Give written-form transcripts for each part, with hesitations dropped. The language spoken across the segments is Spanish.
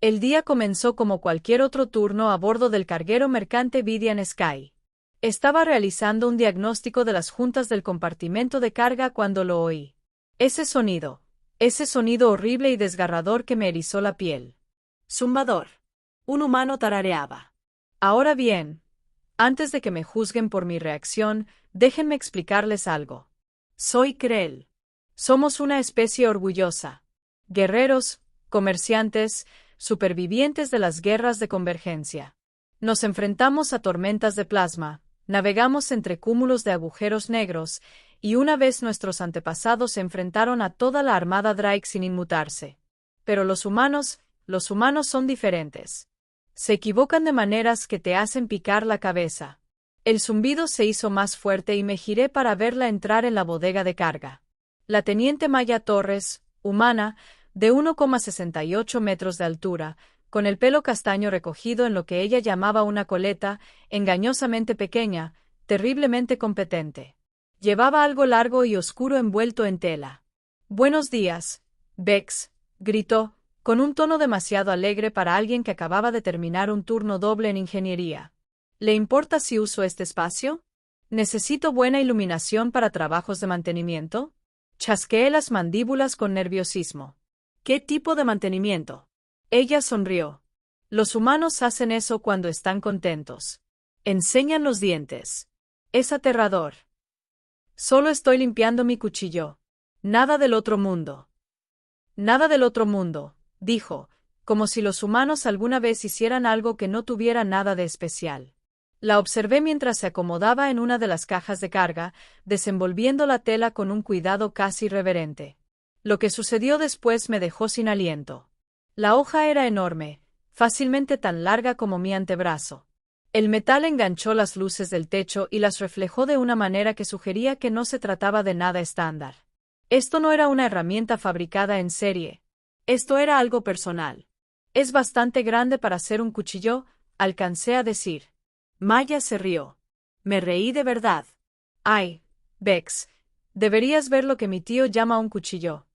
El día comenzó como cualquier otro turno a bordo del carguero mercante Vidian Sky. Estaba realizando un diagnóstico de las juntas del compartimento de carga cuando lo oí. Ese sonido horrible y desgarrador que me erizó la piel. Zumbador. Un humano tarareaba. Ahora bien, antes de que me juzguen por mi reacción, déjenme explicarles algo. Soy Krell. Somos una especie orgullosa. Guerreros, comerciantes, supervivientes de las guerras de convergencia. Nos enfrentamos a tormentas de plasma, navegamos entre cúmulos de agujeros negros, y una vez nuestros antepasados se enfrentaron a toda la armada Drake sin inmutarse. Pero los humanos son diferentes. Se equivocan de maneras que te hacen picar la cabeza. El zumbido se hizo más fuerte y me giré para verla entrar en la bodega de carga. La teniente Maya Torres, humana, de 1,68 metros de altura, con el pelo castaño recogido en lo que ella llamaba una coleta, engañosamente pequeña, terriblemente competente. Llevaba algo largo y oscuro envuelto en tela. «Buenos días, Bex», gritó, con un tono demasiado alegre para alguien que acababa de terminar un turno doble en ingeniería. «¿Le importa si uso este espacio? ¿Necesito buena iluminación para trabajos de mantenimiento?» Chasqueé las mandíbulas con nerviosismo. ¿Qué tipo de mantenimiento? Ella sonrió. Los humanos hacen eso cuando están contentos. Enseñan los dientes. Es aterrador. Solo estoy limpiando mi cuchillo. Nada del otro mundo. Nada del otro mundo, dijo, como si los humanos alguna vez hicieran algo que no tuviera nada de especial. La observé mientras se acomodaba en una de las cajas de carga, desenvolviendo la tela con un cuidado casi reverente. Lo que sucedió después me dejó sin aliento. La hoja era enorme, fácilmente tan larga como mi antebrazo. El metal enganchó las luces del techo y las reflejó de una manera que sugería que no se trataba de nada estándar. Esto no era una herramienta fabricada en serie. Esto era algo personal. Es bastante grande para ser un cuchillo, alcancé a decir. Maya se rió. Me reí de verdad. Ay, Bex, deberías ver lo que mi tío llama un cuchillo.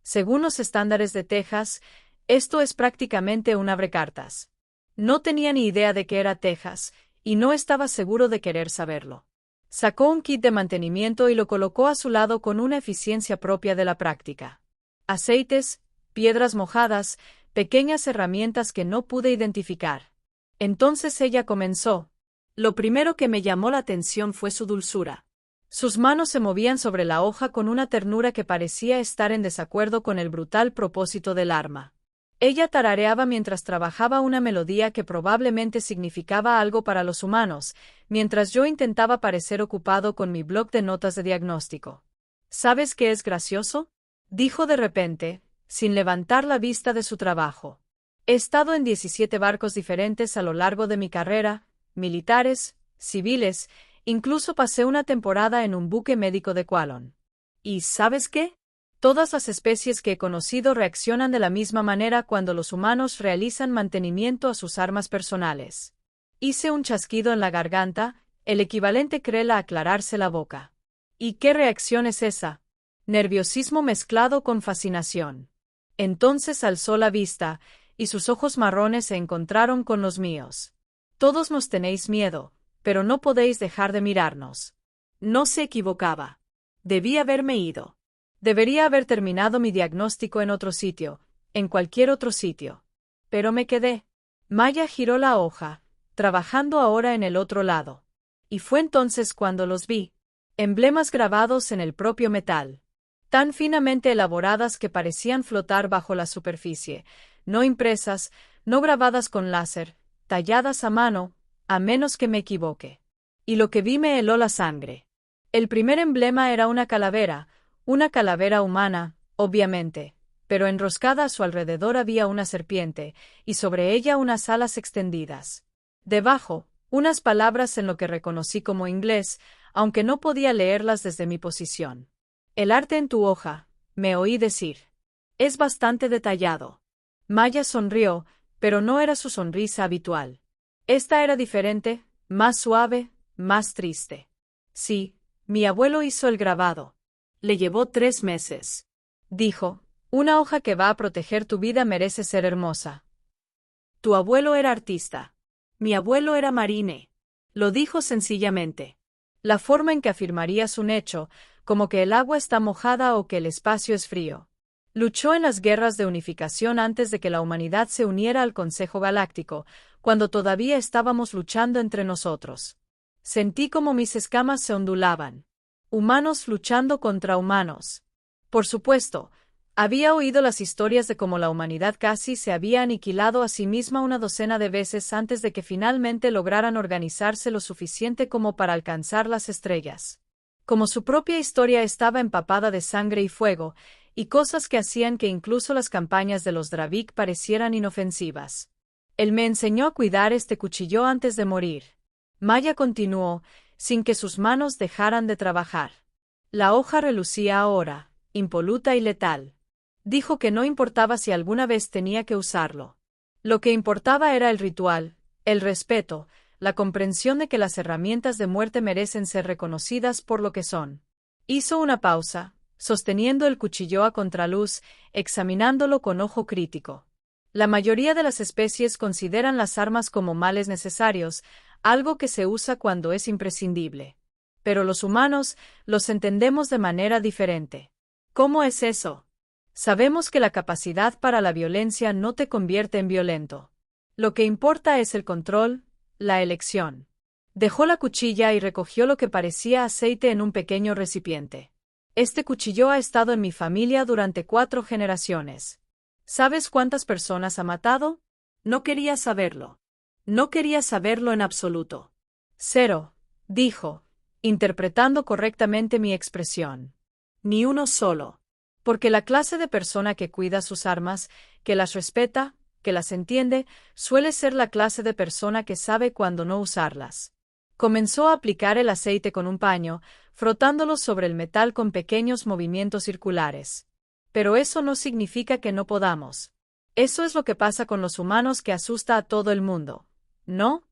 Según los estándares de Texas, esto es prácticamente un abrecartas. No tenía ni idea de qué era Texas, y no estaba seguro de querer saberlo. Sacó un kit de mantenimiento y lo colocó a su lado con una eficiencia propia de la práctica. Aceites, piedras mojadas, pequeñas herramientas que no pude identificar. Entonces ella comenzó. Lo primero que me llamó la atención fue su dulzura. Sus manos se movían sobre la hoja con una ternura que parecía estar en desacuerdo con el brutal propósito del arma. Ella tarareaba mientras trabajaba una melodía que probablemente significaba algo para los humanos, mientras yo intentaba parecer ocupado con mi bloc de notas de diagnóstico. ¿Sabes qué es gracioso?, dijo de repente, sin levantar la vista de su trabajo. He estado en 17 barcos diferentes a lo largo de mi carrera, militares, civiles, incluso pasé una temporada en un buque médico de Qualon. ¿Y sabes qué? Todas las especies que he conocido reaccionan de la misma manera cuando los humanos realizan mantenimiento a sus armas personales. Hice un chasquido en la garganta, el equivalente Krell a aclararse la boca. ¿Y qué reacción es esa? Nerviosismo mezclado con fascinación. Entonces alzó la vista, y sus ojos marrones se encontraron con los míos. Todos nos tenéis miedo, pero no podéis dejar de mirarnos. No se equivocaba. Debí haberme ido. Debería haber terminado mi diagnóstico en otro sitio, en cualquier otro sitio. Pero me quedé. Maya giró la hoja, trabajando ahora en el otro lado. Y fue entonces cuando los vi. Emblemas grabados en el propio metal. Tan finamente elaboradas que parecían flotar bajo la superficie, no impresas, no grabadas con láser, talladas a mano, a menos que me equivoque. Y lo que vi me heló la sangre. El primer emblema era una calavera humana, obviamente, pero enroscada a su alrededor había una serpiente, y sobre ella unas alas extendidas. Debajo, unas palabras en lo que reconocí como inglés, aunque no podía leerlas desde mi posición. El arte en tu hoja, me oí decir. Es bastante detallado. Maya sonrió, pero no era su sonrisa habitual. Esta era diferente, más suave, más triste. Sí, mi abuelo hizo el grabado. Le llevó 3 meses. Dijo, una hoja que va a proteger tu vida merece ser hermosa. Tu abuelo era artista. Mi abuelo era marine. Lo dijo sencillamente. La forma en que afirmarías un hecho, como que el agua está mojada o que el espacio es frío. Luchó en las guerras de unificación antes de que la humanidad se uniera al Consejo Galáctico, cuando todavía estábamos luchando entre nosotros. Sentí como mis escamas se ondulaban. Humanos luchando contra humanos. Por supuesto, había oído las historias de cómo la humanidad casi se había aniquilado a sí misma una docena de veces antes de que finalmente lograran organizarse lo suficiente como para alcanzar las estrellas. Como su propia historia estaba empapada de sangre y fuego, y cosas que hacían que incluso las campañas de los Dravik parecieran inofensivas. Él me enseñó a cuidar este cuchillo antes de morir. Maya continuó, sin que sus manos dejaran de trabajar. La hoja relucía ahora, impoluta y letal. Dijo que no importaba si alguna vez tenía que usarlo. Lo que importaba era el ritual, el respeto, la comprensión de que las herramientas de muerte merecen ser reconocidas por lo que son. Hizo una pausa, sosteniendo el cuchillo a contraluz, examinándolo con ojo crítico. La mayoría de las especies consideran las armas como males necesarios, algo que se usa cuando es imprescindible. Pero los humanos los entendemos de manera diferente. ¿Cómo es eso? Sabemos que la capacidad para la violencia no te convierte en violento. Lo que importa es el control, la elección. Dejó la cuchilla y recogió lo que parecía aceite en un pequeño recipiente. Este cuchillo ha estado en mi familia durante 4 generaciones. ¿Sabes cuántas personas ha matado? No quería saberlo. No quería saberlo en absoluto. 0, dijo, interpretando correctamente mi expresión. Ni uno solo. Porque la clase de persona que cuida sus armas, que las respeta, que las entiende, suele ser la clase de persona que sabe cuándo no usarlas. Comenzó a aplicar el aceite con un paño, frotándolo sobre el metal con pequeños movimientos circulares. Pero eso no significa que no podamos. Eso es lo que pasa con los humanos que asusta a todo el mundo, ¿no?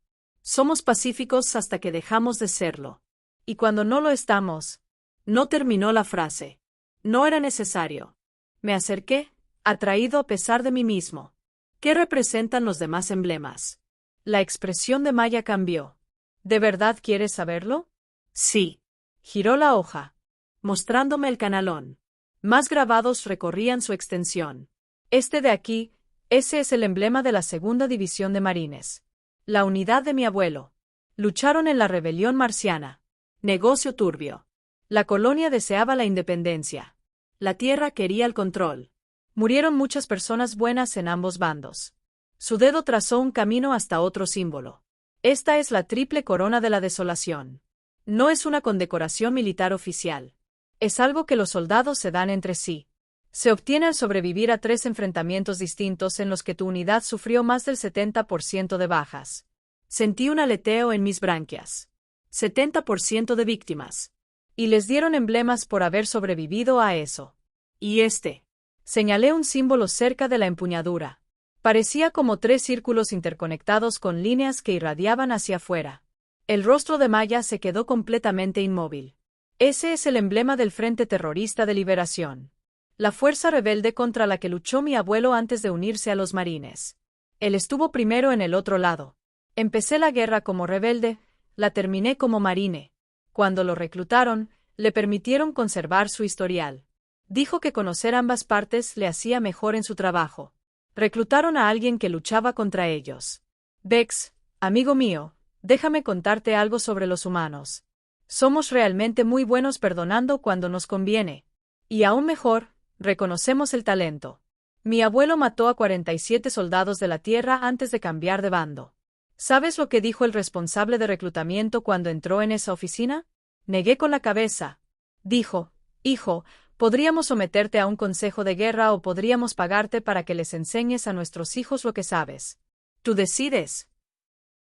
Somos pacíficos hasta que dejamos de serlo. Y cuando no lo estamos. No terminó la frase. No era necesario. Me acerqué, atraído a pesar de mí mismo. ¿Qué representan los demás emblemas? La expresión de Maya cambió. ¿De verdad quieres saberlo? Sí. Giró la hoja, mostrándome el canalón. Más grabados recorrían su extensión. Este de aquí, ese es el emblema de la Segunda División de Marines. La unidad de mi abuelo. Lucharon en la rebelión marciana. Negocio turbio. La colonia deseaba la independencia. La tierra quería el control. Murieron muchas personas buenas en ambos bandos. Su dedo trazó un camino hasta otro símbolo. Esta es la triple corona de la desolación. No es una condecoración militar oficial. Es algo que los soldados se dan entre sí. Se obtiene al sobrevivir a 3 enfrentamientos distintos en los que tu unidad sufrió más del 70% de bajas. Sentí un aleteo en mis branquias. 70% de víctimas. Y les dieron emblemas por haber sobrevivido a eso. ¿Y este? Señalé un símbolo cerca de la empuñadura. Parecía como 3 círculos interconectados con líneas que irradiaban hacia afuera. El rostro de Maya se quedó completamente inmóvil. Ese es el emblema del Frente Terrorista de Liberación. La fuerza rebelde contra la que luchó mi abuelo antes de unirse a los marines. Él estuvo primero en el otro lado. Empecé la guerra como rebelde, la terminé como marine. Cuando lo reclutaron, le permitieron conservar su historial. Dijo que conocer ambas partes le hacía mejor en su trabajo. Reclutaron a alguien que luchaba contra ellos. Bex, amigo mío, déjame contarte algo sobre los humanos. Somos realmente muy buenos perdonando cuando nos conviene. Y aún mejor, reconocemos el talento. Mi abuelo mató a 47 soldados de la Tierra antes de cambiar de bando. ¿Sabes lo que dijo el responsable de reclutamiento cuando entró en esa oficina? Negué con la cabeza. Dijo, hijo, podríamos someterte a un consejo de guerra o podríamos pagarte para que les enseñes a nuestros hijos lo que sabes. Tú decides.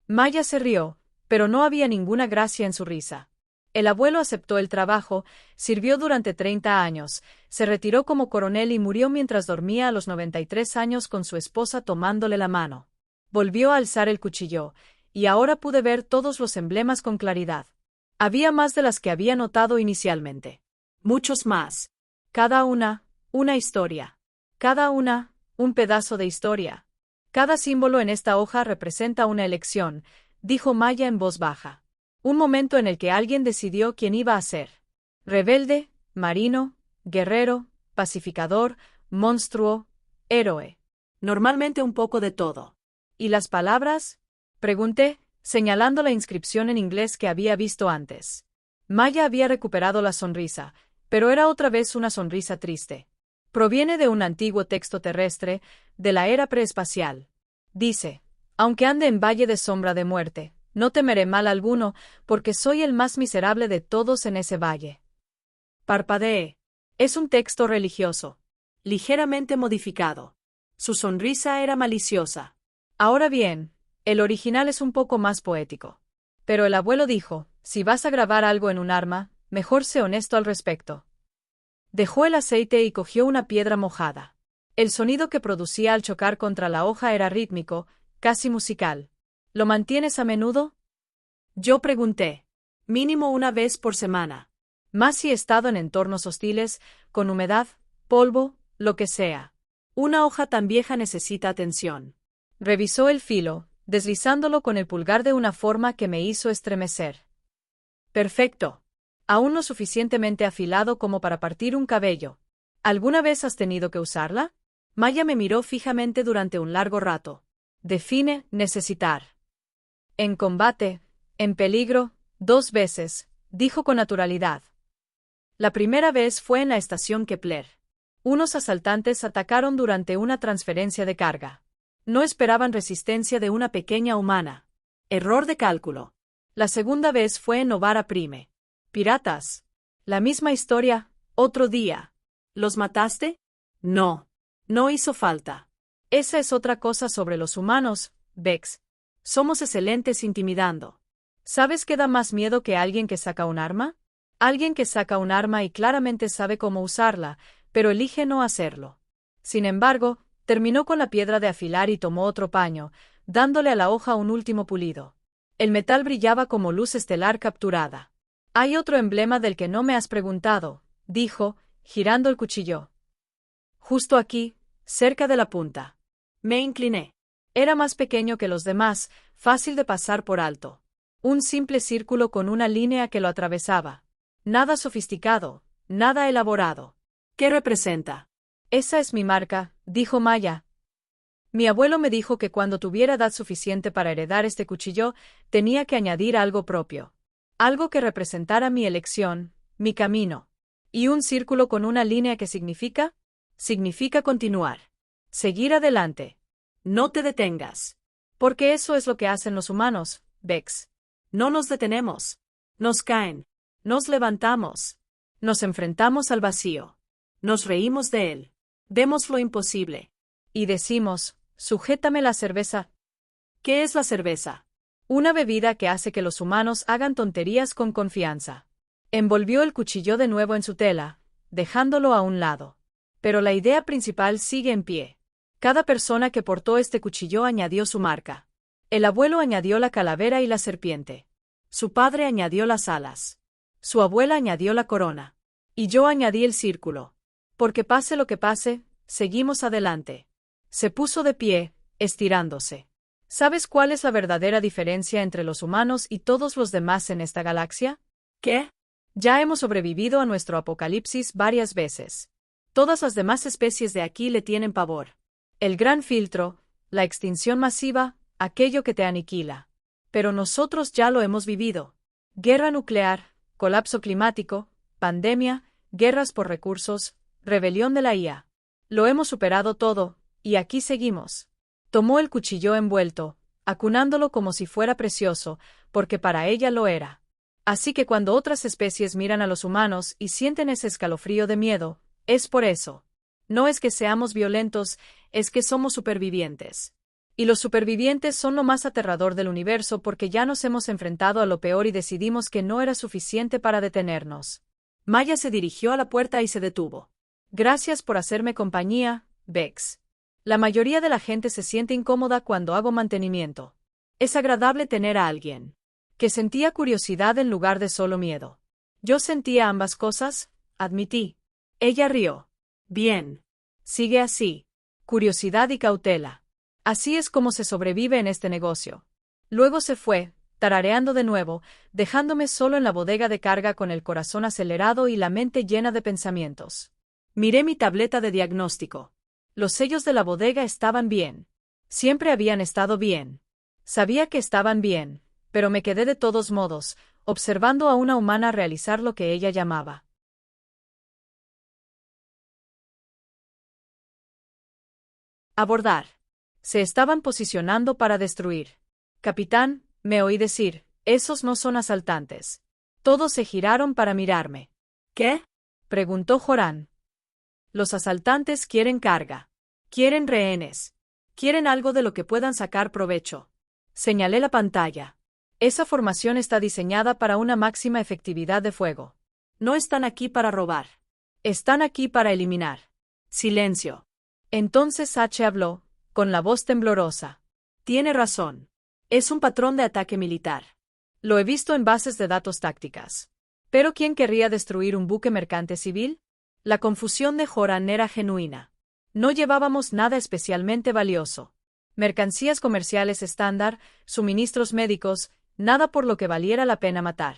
Maya se rió, pero no había ninguna gracia en su risa. El abuelo aceptó el trabajo, sirvió durante 30 años, se retiró como coronel y murió mientras dormía a los 93 años con su esposa tomándole la mano. Volvió a alzar el cuchillo, y ahora pude ver todos los emblemas con claridad. Había más de las que había notado inicialmente. Muchos más. Cada una historia. Cada una, un pedazo de historia. Cada símbolo en esta hoja representa una elección, dijo Maya en voz baja. Un momento en el que alguien decidió quién iba a ser. Rebelde, marino, guerrero, pacificador, monstruo, héroe. Normalmente un poco de todo. ¿Y las palabras? Pregunté, señalando la inscripción en inglés que había visto antes. Maya había recuperado la sonrisa, pero era otra vez una sonrisa triste. Proviene de un antiguo texto terrestre, de la era preespacial. Dice, aunque ande en valle de sombra de muerte, no temeré mal alguno, porque soy el más miserable de todos en ese valle. Parpadeé. Es un texto religioso. Ligeramente modificado. Su sonrisa era maliciosa. Ahora bien, el original es un poco más poético. Pero el abuelo dijo, si vas a grabar algo en un arma, mejor sé honesto al respecto. Dejó el aceite y cogió una piedra mojada. El sonido que producía al chocar contra la hoja era rítmico, casi musical. ¿Lo mantienes a menudo? Yo pregunté. Mínimo una vez por semana. Más si he estado en entornos hostiles, con humedad, polvo, lo que sea. Una hoja tan vieja necesita atención. Revisó el filo, deslizándolo con el pulgar de una forma que me hizo estremecer. Perfecto. Aún no suficientemente afilado como para partir un cabello. ¿Alguna vez has tenido que usarla? Maya me miró fijamente durante un largo rato. Define necesitar. En combate, en peligro, 2 veces, dijo con naturalidad. La primera vez fue en la estación Kepler. Unos asaltantes atacaron durante una transferencia de carga. No esperaban resistencia de una pequeña humana. Error de cálculo. La segunda vez fue en Novara Prime. Piratas. La misma historia, otro día. ¿Los mataste? No. No hizo falta. Esa es otra cosa sobre los humanos, Bex. Somos excelentes intimidando. ¿Sabes qué da más miedo que alguien que saca un arma? Alguien que saca un arma y claramente sabe cómo usarla, pero elige no hacerlo. Sin embargo, terminó con la piedra de afilar y tomó otro paño, dándole a la hoja un último pulido. El metal brillaba como luz estelar capturada. Hay otro emblema del que no me has preguntado, dijo, girando el cuchillo. Justo aquí, cerca de la punta. Me incliné. Era más pequeño que los demás, fácil de pasar por alto. Un simple círculo con una línea que lo atravesaba. Nada sofisticado, nada elaborado. ¿Qué representa? Esa es mi marca, dijo Maya. Mi abuelo me dijo que cuando tuviera edad suficiente para heredar este cuchillo, tenía que añadir algo propio. Algo que representara mi elección, mi camino. ¿Y un círculo con una línea que significa? Significa continuar. Seguir adelante. No te detengas. Porque eso es lo que hacen los humanos, Bex. No nos detenemos. Nos caen. Nos levantamos. Nos enfrentamos al vacío. Nos reímos de él. Vemos lo imposible. Y decimos, sujétame la cerveza. ¿Qué es la cerveza? Una bebida que hace que los humanos hagan tonterías con confianza. Envolvió el cuchillo de nuevo en su tela, dejándolo a un lado. Pero la idea principal sigue en pie. Cada persona que portó este cuchillo añadió su marca. El abuelo añadió la calavera y la serpiente. Su padre añadió las alas. Su abuela añadió la corona. Y yo añadí el círculo. Porque pase lo que pase, seguimos adelante. Se puso de pie, estirándose. ¿Sabes cuál es la verdadera diferencia entre los humanos y todos los demás en esta galaxia? ¿Qué? Ya hemos sobrevivido a nuestro apocalipsis varias veces. Todas las demás especies de aquí le tienen pavor. El gran filtro, la extinción masiva, aquello que te aniquila. Pero nosotros ya lo hemos vivido. Guerra nuclear, colapso climático, pandemia, guerras por recursos, rebelión de la IA. Lo hemos superado todo, y aquí seguimos. Tomó el cuchillo envuelto, acunándolo como si fuera precioso, porque para ella lo era. Así que cuando otras especies miran a los humanos y sienten ese escalofrío de miedo, es por eso. No es que seamos violentos, es que somos supervivientes. Y los supervivientes son lo más aterrador del universo porque ya nos hemos enfrentado a lo peor y decidimos que no era suficiente para detenernos. Maya se dirigió a la puerta y se detuvo. Gracias por hacerme compañía, Bex. La mayoría de la gente se siente incómoda cuando hago mantenimiento. Es agradable tener a alguien que sentía curiosidad en lugar de solo miedo. Yo sentía ambas cosas, admití. Ella rió. Bien. Sigue así. Curiosidad y cautela. Así es como se sobrevive en este negocio. Luego se fue, tarareando de nuevo, dejándome solo en la bodega de carga con el corazón acelerado y la mente llena de pensamientos. Miré mi tableta de diagnóstico. Los sellos de la bodega estaban bien. Siempre habían estado bien. Sabía que estaban bien, pero me quedé de todos modos, observando a una humana realizar lo que ella llamaba abordar. Se estaban posicionando para destruir. Capitán, me oí decir, esos no son asaltantes. Todos se giraron para mirarme. ¿Qué? Preguntó Joran. Los asaltantes quieren carga. Quieren rehenes. Quieren algo de lo que puedan sacar provecho. Señalé la pantalla. Esa formación está diseñada para una máxima efectividad de fuego. No están aquí para robar. Están aquí para eliminar. Silencio. Entonces H habló, con la voz temblorosa. Tiene razón. Es un patrón de ataque militar. Lo he visto en bases de datos tácticas. ¿Pero quién querría destruir un buque mercante civil? La confusión de Joran era genuina. No llevábamos nada especialmente valioso. Mercancías comerciales estándar, suministros médicos, nada por lo que valiera la pena matar.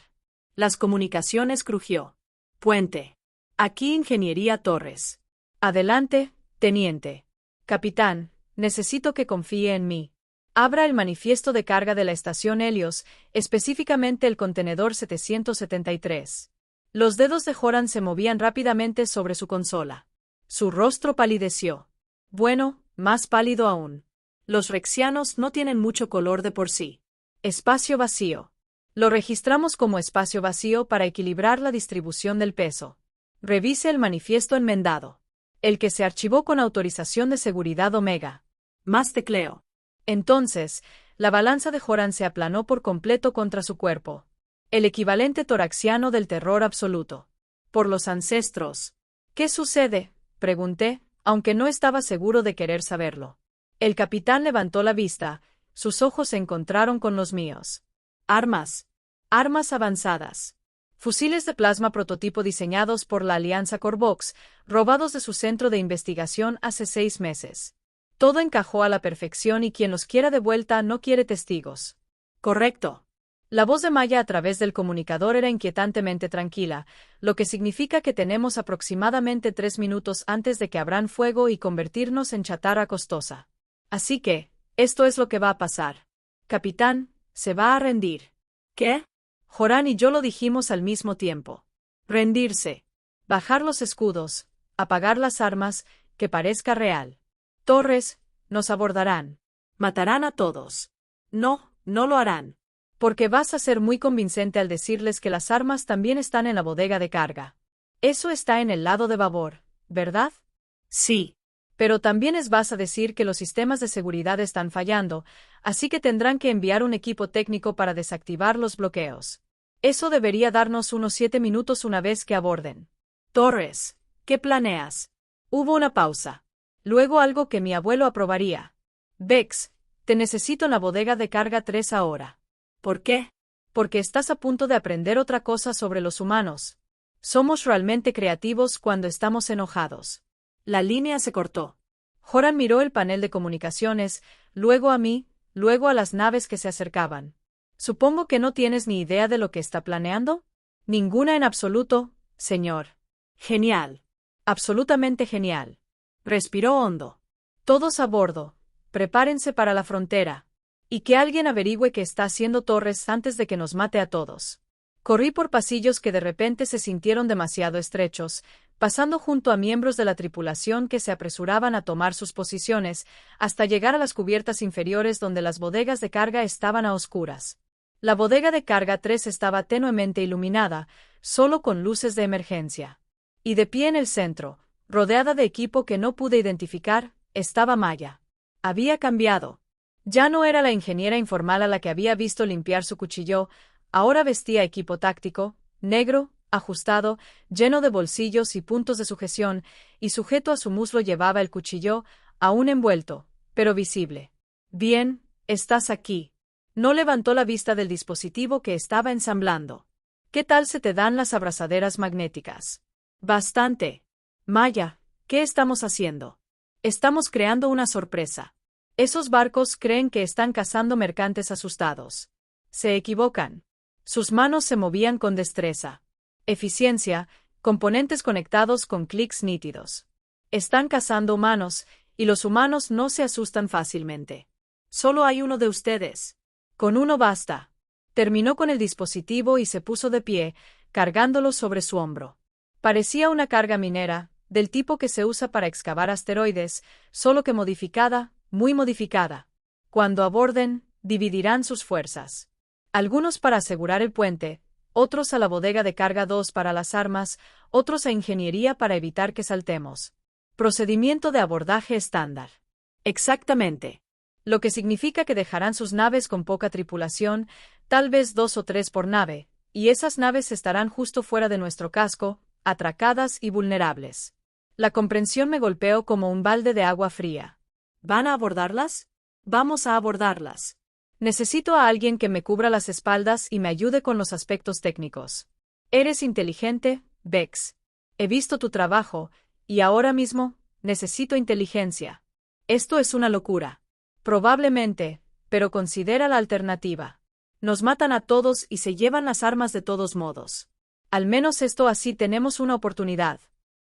Las comunicaciones crujió. Puente. Aquí Ingeniería Torres. Adelante, teniente. Capitán, necesito que confíe en mí. Abra el manifiesto de carga de la estación Helios, específicamente el contenedor 773. Los dedos de Joran se movían rápidamente sobre su consola. Su rostro palideció. Bueno, más pálido aún. Los rexianos no tienen mucho color de por sí. Espacio vacío. Lo registramos como espacio vacío para equilibrar la distribución del peso. Revise el manifiesto enmendado. El que se archivó con autorización de seguridad Omega. Más tecleo. Entonces, la balanza de Joran se aplanó por completo contra su cuerpo. El equivalente toraxiano del terror absoluto. Por los ancestros. ¿Qué sucede? Pregunté, aunque no estaba seguro de querer saberlo. El capitán levantó la vista, sus ojos se encontraron con los míos. Armas. Armas avanzadas. Fusiles de plasma prototipo diseñados por la Alianza Corvox, robados de su centro de investigación hace 6 meses. Todo encajó a la perfección y quien los quiera de vuelta no quiere testigos. Correcto. La voz de Maya a través del comunicador era inquietantemente tranquila, lo que significa que tenemos aproximadamente 3 minutos antes de que abran fuego y convertirnos en chatarra costosa. Así que, esto es lo que va a pasar. Capitán, se va a rendir. ¿Qué? Joran y yo lo dijimos al mismo tiempo. Rendirse. Bajar los escudos, apagar las armas, que parezca real. Torres, nos abordarán. Matarán a todos. No, no lo harán. Porque vas a ser muy convincente al decirles que las armas también están en la bodega de carga. Eso está en el lado de babor, ¿verdad? Sí. Pero también vas a decir que los sistemas de seguridad están fallando, así que tendrán que enviar un equipo técnico para desactivar los bloqueos. Eso debería darnos unos 7 minutos una vez que aborden. Torres, ¿qué planeas? Hubo una pausa. Luego algo que mi abuelo aprobaría. Vex, te necesito en la bodega de carga 3 ahora. ¿Por qué? Porque estás a punto de aprender otra cosa sobre los humanos. Somos realmente creativos cuando estamos enojados. La línea se cortó. Joran miró el panel de comunicaciones, luego a mí, luego a las naves que se acercaban. Supongo que no tienes ni idea de lo que está planeando. Ninguna en absoluto, señor. Genial. Absolutamente genial. Respiró hondo. Todos a bordo. Prepárense para la frontera. Y que alguien averigüe qué está haciendo Torres antes de que nos mate a todos. Corrí por pasillos que de repente se sintieron demasiado estrechos, pasando junto a miembros de la tripulación que se apresuraban a tomar sus posiciones, hasta llegar a las cubiertas inferiores donde las bodegas de carga estaban a oscuras. La bodega de carga 3 estaba tenuemente iluminada, solo con luces de emergencia. Y de pie en el centro, rodeada de equipo que no pude identificar, estaba Maya. Había cambiado. Ya no era la ingeniera informal a la que había visto limpiar su cuchillo, ahora vestía equipo táctico, negro, ajustado, lleno de bolsillos y puntos de sujeción, y sujeto a su muslo llevaba el cuchillo, aún envuelto, pero visible. Bien, estás aquí. No levantó la vista del dispositivo que estaba ensamblando. ¿Qué tal se te dan las abrazaderas magnéticas? Bastante. Maya, ¿qué estamos haciendo? Estamos creando una sorpresa. Esos barcos creen que están cazando mercantes asustados. Se equivocan. Sus manos se movían con destreza. Eficiencia, componentes conectados con clics nítidos. Están cazando humanos, y los humanos no se asustan fácilmente. Solo hay uno de ustedes. Con uno basta. Terminó con el dispositivo y se puso de pie, cargándolo sobre su hombro. Parecía una carga minera, del tipo que se usa para excavar asteroides, solo que modificada, muy modificada. Cuando aborden, dividirán sus fuerzas. Algunos para asegurar el puente, otros a la bodega de carga 2 para las armas, otros a ingeniería para evitar que saltemos. Procedimiento de abordaje estándar. Exactamente. Lo que significa que dejarán sus naves con poca tripulación, tal vez 2 o 3 por nave, y esas naves estarán justo fuera de nuestro casco, atracadas y vulnerables. La comprensión me golpeó como un balde de agua fría. ¿Van a abordarlas? Vamos a abordarlas. Necesito a alguien que me cubra las espaldas y me ayude con los aspectos técnicos. Eres inteligente, Vex. He visto tu trabajo, y ahora mismo, necesito inteligencia. Esto es una locura. Probablemente, pero considera la alternativa. Nos matan a todos y se llevan las armas de todos modos. Al menos esto así tenemos una oportunidad.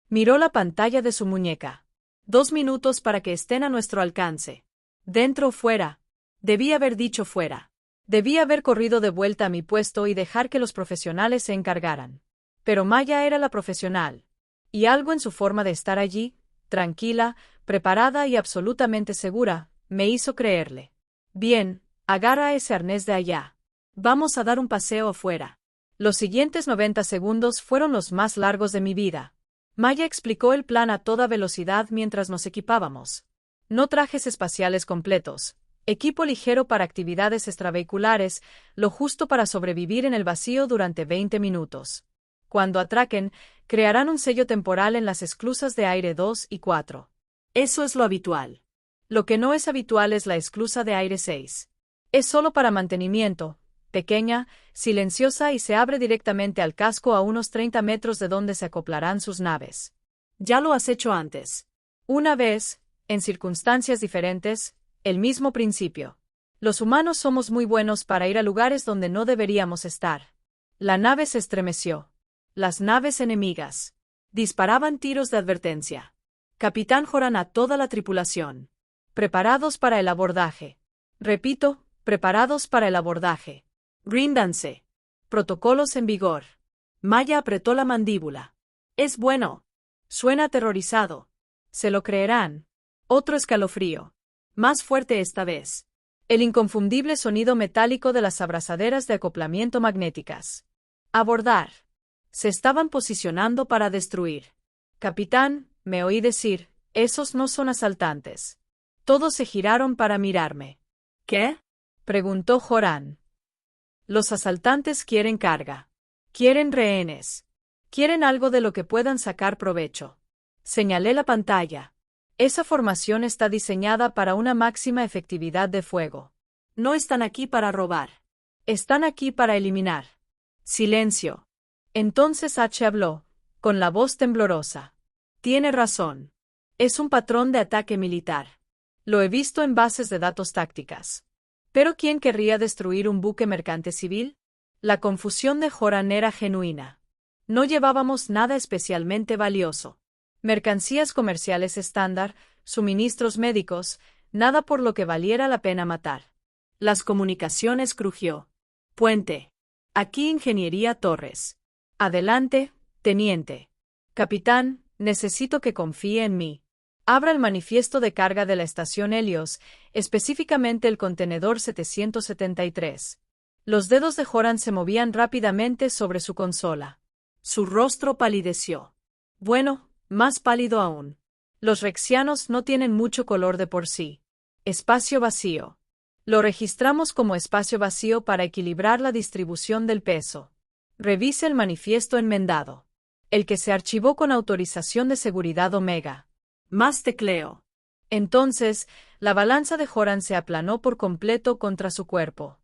Miró la pantalla de su muñeca. 2 minutos para que estén a nuestro alcance. ¿Dentro o fuera? Debí haber dicho fuera. Debí haber corrido de vuelta a mi puesto y dejar que los profesionales se encargaran. Pero Maya era la profesional. Y algo en su forma de estar allí, tranquila, preparada y absolutamente segura, me hizo creerle. Bien, agarra ese arnés de allá. Vamos a dar un paseo afuera. Los siguientes 90 segundos fueron los más largos de mi vida. Maya explicó el plan a toda velocidad mientras nos equipábamos. No trajes espaciales completos, equipo ligero para actividades extravehiculares, lo justo para sobrevivir en el vacío durante 20 minutos. Cuando atraquen, crearán un sello temporal en las esclusas de aire 2 y 4. Eso es lo habitual. Lo que no es habitual es la esclusa de aire 6. Es solo para mantenimiento, pequeña, silenciosa y se abre directamente al casco a unos 30 metros de donde se acoplarán sus naves. Ya lo has hecho antes. Una vez, en circunstancias diferentes, el mismo principio. Los humanos somos muy buenos para ir a lugares donde no deberíamos estar. La nave se estremeció. Las naves enemigas disparaban tiros de advertencia. Capitán Joran a toda la tripulación. Preparados para el abordaje. Repito, preparados para el abordaje. Ríndanse. Protocolos en vigor. Maya apretó la mandíbula. Es bueno. Suena aterrorizado. Se lo creerán. Otro escalofrío. Más fuerte esta vez. El inconfundible sonido metálico de las abrazaderas de acoplamiento magnéticas. Abordar. Se estaban posicionando para destruir. Capitán, me oí decir, esos no son asaltantes. Todos se giraron para mirarme. ¿Qué? Preguntó Joran. Los asaltantes quieren carga. Quieren rehenes. Quieren algo de lo que puedan sacar provecho. Señalé la pantalla. Esa formación está diseñada para una máxima efectividad de fuego. No están aquí para robar. Están aquí para eliminar. Silencio. Entonces H habló, con la voz temblorosa. Tiene razón. Es un patrón de ataque militar. Lo he visto en bases de datos tácticas. ¿Pero quién querría destruir un buque mercante civil? La confusión de Joran era genuina. No llevábamos nada especialmente valioso. Mercancías comerciales estándar, suministros médicos, nada por lo que valiera la pena matar. Las comunicaciones crujió. Puente. Aquí Ingeniería Torres. Adelante, teniente. Capitán, necesito que confíe en mí. Abra el manifiesto de carga de la estación Helios, específicamente el contenedor 773. Los dedos de Joran se movían rápidamente sobre su consola. Su rostro palideció. Bueno, más pálido aún. Los rexianos no tienen mucho color de por sí. Espacio vacío. Lo registramos como espacio vacío para equilibrar la distribución del peso. Revise el manifiesto enmendado. El que se archivó con autorización de seguridad Omega. Más tecleo. Entonces, la balanza de Joran se aplanó por completo contra su cuerpo.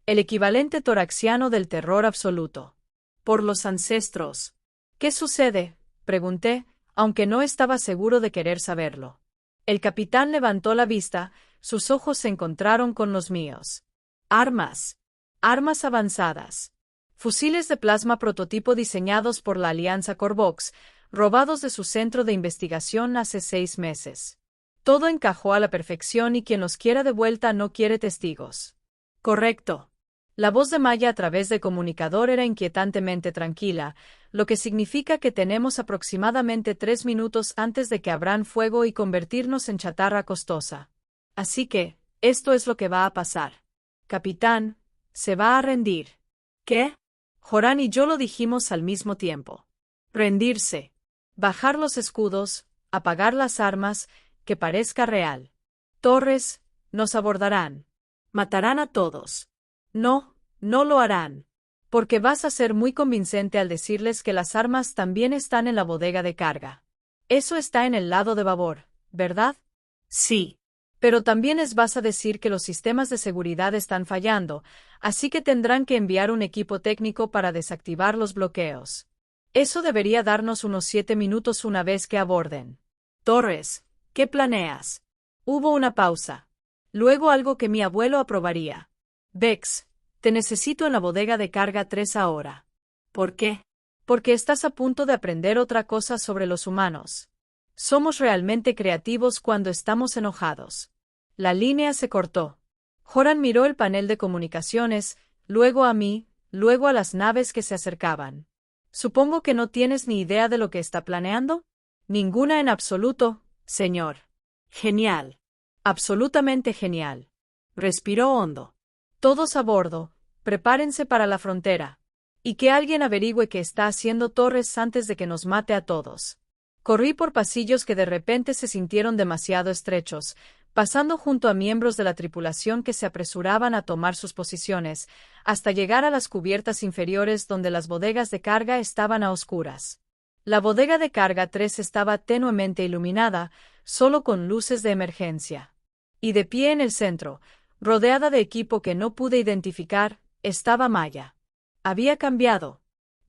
El equivalente toraxiano del terror absoluto. Por los ancestros. ¿Qué sucede?, pregunté, aunque no estaba seguro de querer saberlo. El capitán levantó la vista, Sus ojos se encontraron con los míos. Armas. Armas avanzadas. Fusiles de plasma prototipo diseñados por la Alianza Corvox, robados de su centro de investigación hace 6 meses. Todo encajó a la perfección y quien los quiera de vuelta no quiere testigos. Correcto. La voz de Maya a través del comunicador era inquietantemente tranquila, lo que significa que tenemos aproximadamente 3 minutos antes de que abran fuego y convertirnos en chatarra costosa. Así que, esto es lo que va a pasar. Capitán, se va a rendir. ¿Qué? Joran y yo lo dijimos al mismo tiempo. Rendirse. Bajar los escudos, apagar las armas, que parezca real. Torres, nos abordarán. Matarán a todos. No, no lo harán. Porque vas a ser muy convincente al decirles que las armas también están en la bodega de carga. Eso está en el lado de babor, ¿verdad? Sí. Pero también les vas a decir que los sistemas de seguridad están fallando, así que tendrán que enviar un equipo técnico para desactivar los bloqueos. Eso debería darnos unos 7 minutos una vez que aborden. Torres, ¿qué planeas? Hubo una pausa. Luego algo que mi abuelo aprobaría. Vex, te necesito en la bodega de carga 3 ahora. ¿Por qué? Porque estás a punto de aprender otra cosa sobre los humanos. Somos realmente creativos cuando estamos enojados. La línea se cortó. Joran miró el panel de comunicaciones, luego a mí, luego a las naves que se acercaban. Supongo que no tienes ni idea de lo que está planeando. Ninguna en absoluto, señor. Genial. Absolutamente genial. Respiró hondo. Todos a bordo, prepárense para la frontera. Y que alguien averigüe qué está haciendo Torres antes de que nos mate a todos. Corrí por pasillos que de repente se sintieron demasiado estrechos, pasando junto a miembros de la tripulación que se apresuraban a tomar sus posiciones, hasta llegar a las cubiertas inferiores donde las bodegas de carga estaban a oscuras. La bodega de carga 3 estaba tenuemente iluminada, solo con luces de emergencia. Y de pie en el centro, rodeada de equipo que no pude identificar, estaba Maya. Había cambiado.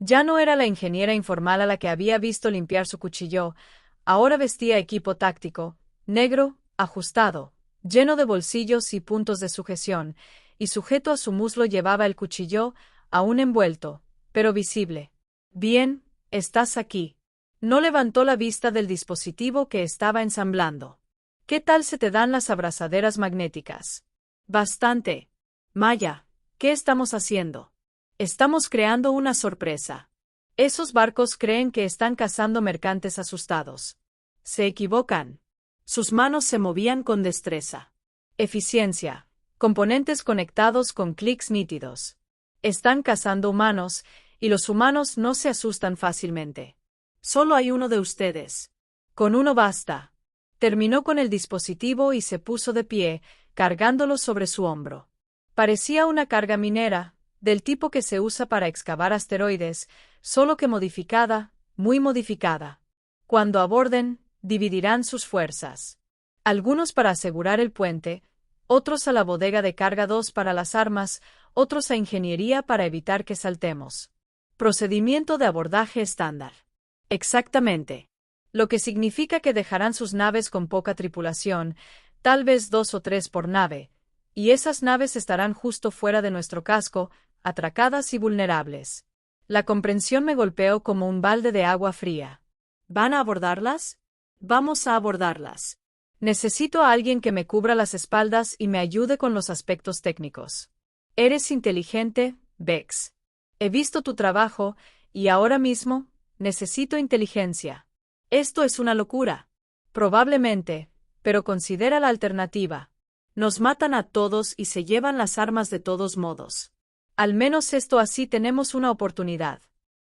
Ya no era la ingeniera informal a la que había visto limpiar su cuchillo, ahora vestía equipo táctico, negro, ajustado, lleno de bolsillos y puntos de sujeción, y sujeto a su muslo llevaba el cuchillo, aún envuelto, pero visible. Bien, estás aquí. No levantó la vista del dispositivo que estaba ensamblando. ¿Qué tal se te dan las abrazaderas magnéticas? Bastante. Maya, ¿qué estamos haciendo? Estamos creando una sorpresa. Esos barcos creen que están cazando mercantes asustados. Se equivocan. Sus manos se movían con destreza. Eficiencia. Componentes conectados con clics nítidos. Están cazando humanos, y los humanos no se asustan fácilmente. Solo hay uno de ustedes. Con uno basta. Terminó con el dispositivo y se puso de pie, cargándolo sobre su hombro. Parecía una carga minera, del tipo que se usa para excavar asteroides, solo que modificada, muy modificada. Cuando aborden, dividirán sus fuerzas. Algunos para asegurar el puente, otros a la bodega de carga 2 para las armas, otros a ingeniería para evitar que saltemos. Procedimiento de abordaje estándar. Exactamente. Lo que significa que dejarán sus naves con poca tripulación, tal vez 2 o 3 por nave, y esas naves estarán justo fuera de nuestro casco, atracadas y vulnerables. La comprensión me golpeó como un balde de agua fría. ¿Van a abordarlas? Vamos a abordarlas. Necesito a alguien que me cubra las espaldas y me ayude con los aspectos técnicos. Eres inteligente, Vex. He visto tu trabajo, y ahora mismo, necesito inteligencia. Esto es una locura. Probablemente, pero considera la alternativa. Nos matan a todos y se llevan las armas de todos modos. Al menos esto así tenemos una oportunidad.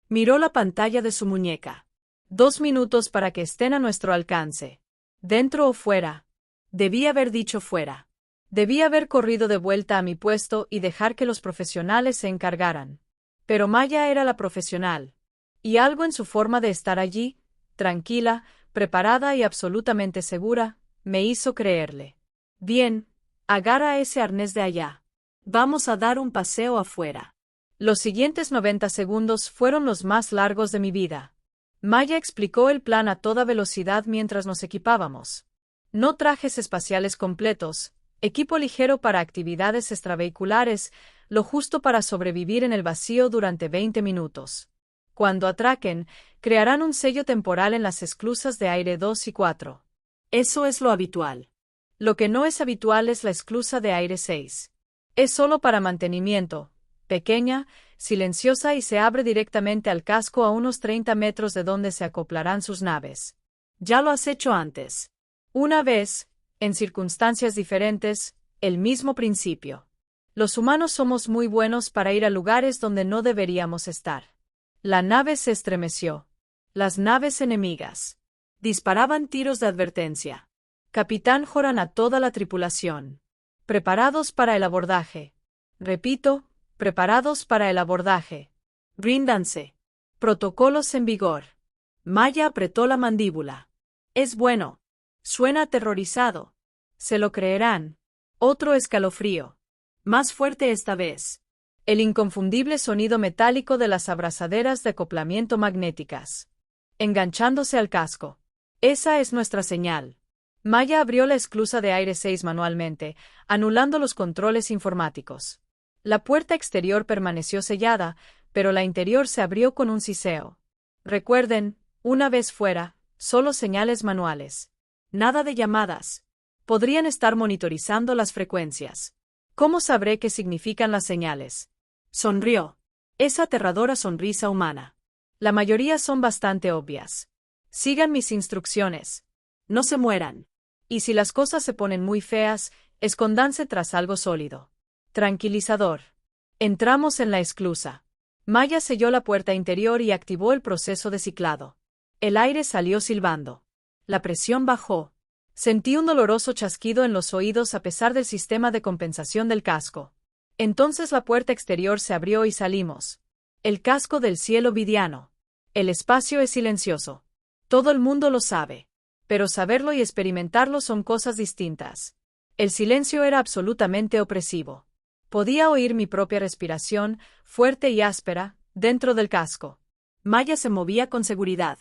Miró la pantalla de su muñeca. 2 minutos para que estén a nuestro alcance. ¿Dentro o fuera? Debí haber dicho fuera. Debí haber corrido de vuelta a mi puesto y dejar que los profesionales se encargaran. Pero Maya era la profesional. Y algo en su forma de estar allí, tranquila, preparada y absolutamente segura, me hizo creerle. Bien, agarra ese arnés de allá. Vamos a dar un paseo afuera. Los siguientes 90 segundos fueron los más largos de mi vida. Maya explicó el plan a toda velocidad mientras nos equipábamos. No trajes espaciales completos, Equipo ligero para actividades extravehiculares, lo justo para sobrevivir en el vacío durante 20 minutos. Cuando atraquen, crearán un sello temporal en las esclusas de aire 2 y 4. Eso es lo habitual. Lo que no es habitual es la esclusa de aire 6. Es solo para mantenimiento, pequeña, silenciosa y se abre directamente al casco a unos 30 metros de donde se acoplarán sus naves. Ya lo has hecho antes. Una vez, en circunstancias diferentes, el mismo principio. Los humanos somos muy buenos para ir a lugares donde no deberíamos estar. La nave se estremeció. Las naves enemigas disparaban tiros de advertencia. Capitán Joran a toda la tripulación. Preparados para el abordaje. Repito, preparados para el abordaje. Ríndanse. Protocolos en vigor. Maya apretó la mandíbula. Es bueno. Suena aterrorizado. Se lo creerán. Otro escalofrío. Más fuerte esta vez. El inconfundible sonido metálico de las abrazaderas de acoplamiento magnéticas. Enganchándose al casco. Esa es nuestra señal. Maya abrió la esclusa de aire 6 manualmente, anulando los controles informáticos. La puerta exterior permaneció sellada, pero la interior se abrió con un siseo. Recuerden, una vez fuera, solo señales manuales. Nada de llamadas. Podrían estar monitorizando las frecuencias. ¿Cómo sabré qué significan las señales? Sonrió. Esa aterradora sonrisa humana. La mayoría son bastante obvias. Sigan mis instrucciones. No se mueran. Y si las cosas se ponen muy feas, escóndanse tras algo sólido. Tranquilizador. Entramos en la esclusa. Maya selló la puerta interior y activó el proceso de ciclado. El aire salió silbando. La presión bajó. Sentí un doloroso chasquido en los oídos a pesar del sistema de compensación del casco. Entonces la puerta exterior se abrió y salimos. El casco del cielo vidiano. El espacio es silencioso. Todo el mundo lo sabe. Pero saberlo y experimentarlo son cosas distintas. El silencio era absolutamente opresivo. Podía oír mi propia respiración, fuerte y áspera, dentro del casco. Maya se movía con seguridad.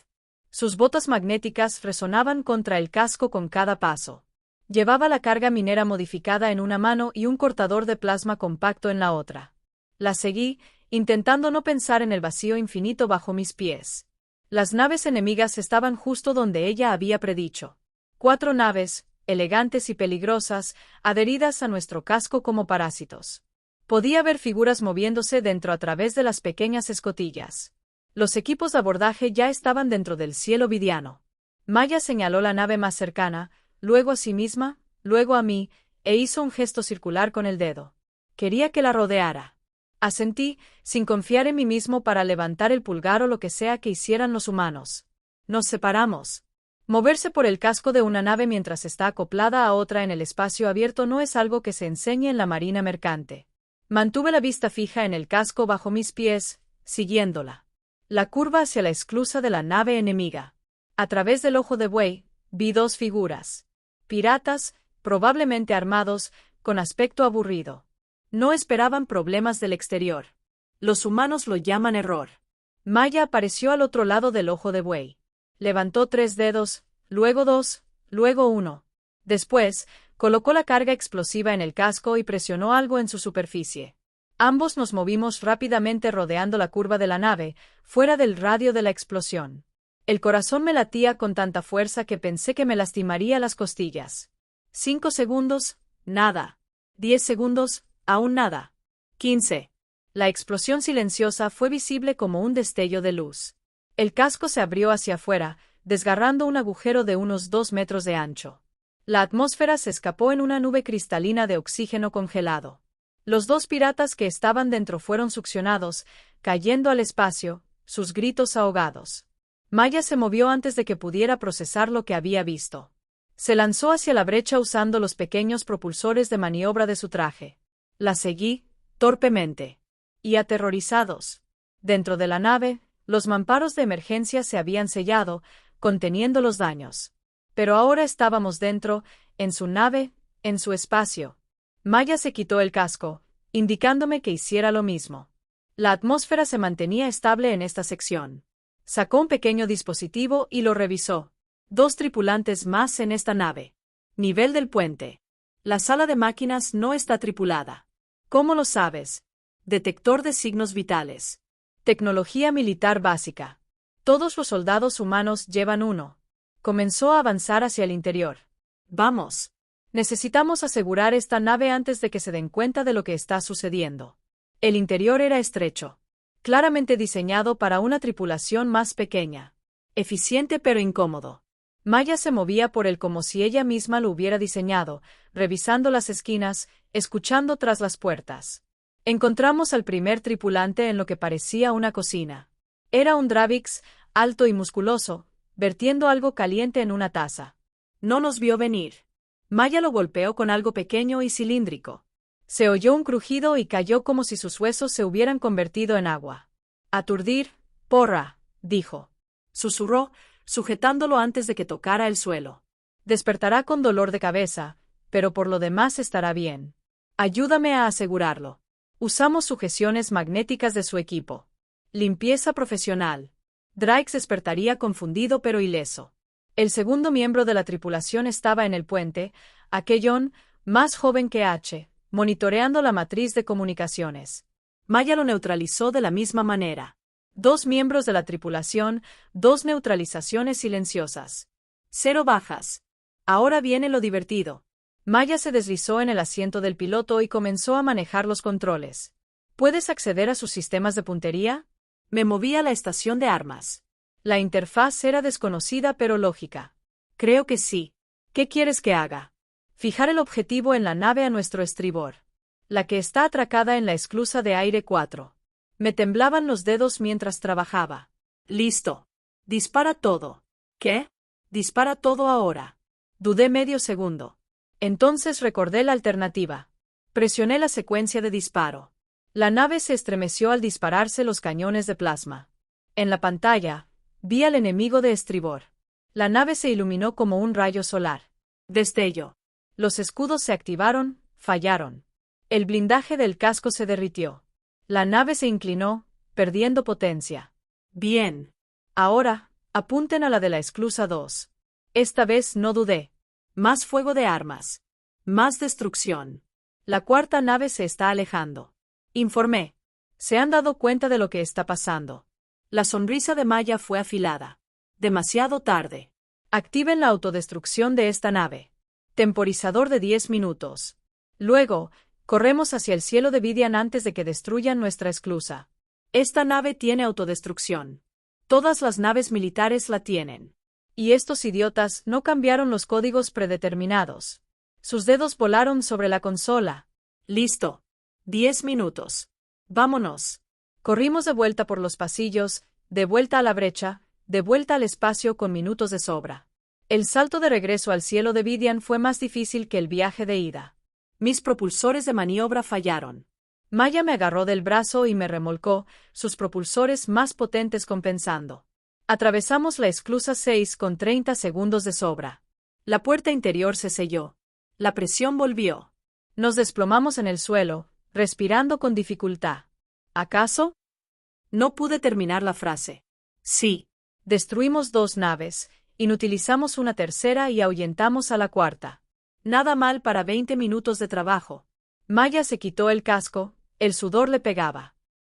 Sus botas magnéticas resonaban contra el casco con cada paso. Llevaba la carga minera modificada en una mano y un cortador de plasma compacto en la otra. La seguí, intentando no pensar en el vacío infinito bajo mis pies. Las naves enemigas estaban justo donde ella había predicho. 4 naves, elegantes y peligrosas, adheridas a nuestro casco como parásitos. Podía ver figuras moviéndose dentro a través de las pequeñas escotillas. Los equipos de abordaje ya estaban dentro del cielo vidiano. Maya señaló la nave más cercana, luego a sí misma, luego a mí, e hizo un gesto circular con el dedo. Quería que la rodeara. Asentí, sin confiar en mí mismo para levantar el pulgar o lo que sea que hicieran los humanos. Nos separamos. Moverse por el casco de una nave mientras está acoplada a otra en el espacio abierto no es algo que se enseñe en la marina mercante. Mantuve la vista fija en el casco bajo mis pies, siguiéndola. La curva hacia la esclusa de la nave enemiga. A través del ojo de buey, vi 2 figuras. Piratas, probablemente armados, con aspecto aburrido. No esperaban problemas del exterior. Los humanos lo llaman error. Maya apareció al otro lado del ojo de buey. Levantó 3 dedos, luego 2, luego 1. Después, colocó la carga explosiva en el casco y presionó algo en su superficie. Ambos nos movimos rápidamente rodeando la curva de la nave, fuera del radio de la explosión. El corazón me latía con tanta fuerza que pensé que me lastimaría las costillas. 5 segundos, nada. 10 segundos, aún nada. 15. La explosión silenciosa fue visible como un destello de luz. El casco se abrió hacia afuera, desgarrando un agujero de unos 2 metros de ancho. La atmósfera se escapó en una nube cristalina de oxígeno congelado. Los 2 piratas que estaban dentro fueron succionados, cayendo al espacio, sus gritos ahogados. Maya se movió antes de que pudiera procesar lo que había visto. Se lanzó hacia la brecha usando los pequeños propulsores de maniobra de su traje. La seguí, torpemente. Y aterrorizados. Dentro de la nave, los mamparos de emergencia se habían sellado, conteniendo los daños. Pero ahora estábamos dentro, en su nave, en su espacio. Maya se quitó el casco, indicándome que hiciera lo mismo. La atmósfera se mantenía estable en esta sección. Sacó un pequeño dispositivo y lo revisó. 2 tripulantes más en esta nave. Nivel del puente. La sala de máquinas no está tripulada. ¿Cómo lo sabes? Detector de signos vitales. Tecnología militar básica. Todos los soldados humanos llevan uno. Comenzó a avanzar hacia el interior. Vamos. Necesitamos asegurar esta nave antes de que se den cuenta de lo que está sucediendo. El interior era estrecho. Claramente diseñado para una tripulación más pequeña. Eficiente pero incómodo. Maya se movía por él como si ella misma lo hubiera diseñado, revisando las esquinas, escuchando tras las puertas. Encontramos al primer tripulante en lo que parecía una cocina. Era un Dravix, alto y musculoso, vertiendo algo caliente en una taza. No nos vio venir. Maya lo golpeó con algo pequeño y cilíndrico. Se oyó un crujido y cayó como si sus huesos se hubieran convertido en agua. Aturdir, porra, dijo. Susurró, sujetándolo antes de que tocara el suelo. Despertará con dolor de cabeza, pero por lo demás estará bien. Ayúdame a asegurarlo. Usamos sujeciones magnéticas de su equipo. Limpieza profesional. Drake despertaría confundido pero ileso. El segundo miembro de la tripulación estaba en el puente, Aquellón, más joven que H, monitoreando la matriz de comunicaciones. Maya lo neutralizó de la misma manera. 2 miembros de la tripulación, 2 neutralizaciones silenciosas. 0 bajas. Ahora viene lo divertido. Maya se deslizó en el asiento del piloto y comenzó a manejar los controles. ¿Puedes acceder a sus sistemas de puntería? Me moví a la estación de armas. La interfaz era desconocida pero lógica. Creo que sí. ¿Qué quieres que haga? Fijar el objetivo en la nave a nuestro estribor. La que está atracada en la esclusa de aire 4. Me temblaban los dedos mientras trabajaba. Listo. Dispara todo. ¿Qué? Dispara todo ahora. Dudé medio segundo. Entonces recordé la alternativa. Presioné la secuencia de disparo. La nave se estremeció al dispararse los cañones de plasma. En la pantalla, vi al enemigo de estribor. La nave se iluminó como un rayo solar. Destello. Los escudos se activaron, fallaron. El blindaje del casco se derritió. La nave se inclinó, perdiendo potencia. Bien. Ahora, apunten a la de la esclusa 2. Esta vez no dudé. Más fuego de armas. Más destrucción. La cuarta nave se está alejando. Informé. ¿Se han dado cuenta de lo que está pasando? La sonrisa de Maya fue afilada. Demasiado tarde. Activen la autodestrucción de esta nave. Temporizador de 10 minutos. Luego, corremos hacia el cielo de Vidian antes de que destruyan nuestra esclusa. Esta nave tiene autodestrucción. Todas las naves militares la tienen. Y estos idiotas no cambiaron los códigos predeterminados. Sus dedos volaron sobre la consola. Listo. 10 minutos. Vámonos. Corrimos de vuelta por los pasillos, de vuelta a la brecha, de vuelta al espacio con minutos de sobra. El salto de regreso al cielo de Vidian fue más difícil que el viaje de ida. Mis propulsores de maniobra fallaron. Maya me agarró del brazo y me remolcó, sus propulsores más potentes compensando. Atravesamos la esclusa 6 con 30 segundos de sobra. La puerta interior se selló. La presión volvió. Nos desplomamos en el suelo, respirando con dificultad. ¿Acaso? No pude terminar la frase. Sí. Destruimos 2 naves, inutilizamos una tercera y ahuyentamos a la cuarta. Nada mal para 20 minutos de trabajo. Maya se quitó el casco, el sudor le pegaba.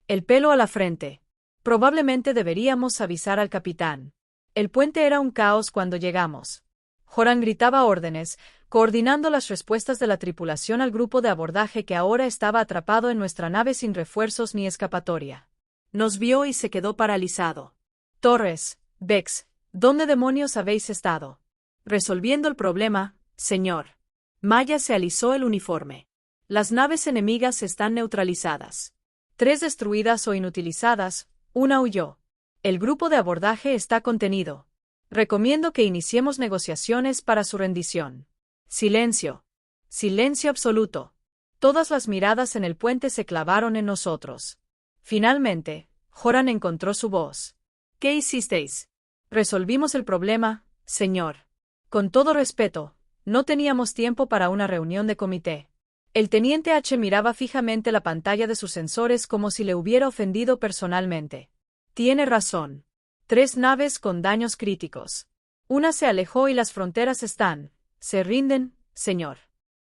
El pelo a la frente. Probablemente deberíamos avisar al capitán. El puente era un caos cuando llegamos. Joran gritaba órdenes, coordinando las respuestas de la tripulación al grupo de abordaje que ahora estaba atrapado en nuestra nave sin refuerzos ni escapatoria. Nos vio y se quedó paralizado. Torres, Vex, ¿dónde demonios habéis estado? Resolviendo el problema, señor. Maya se alisó el uniforme. Las naves enemigas están neutralizadas. 3 destruidas o inutilizadas, una huyó. El grupo de abordaje está contenido. Recomiendo que iniciemos negociaciones para su rendición. Silencio. Silencio absoluto. Todas las miradas en el puente se clavaron en nosotros. Finalmente, Joran encontró su voz. ¿Qué hicisteis? Resolvimos el problema, señor. Con todo respeto, no teníamos tiempo para una reunión de comité. El teniente H miraba fijamente la pantalla de sus sensores como si le hubiera ofendido personalmente. Tiene razón. 3 naves con daños críticos. Una se alejó y las fronteras están. Se rinden, señor.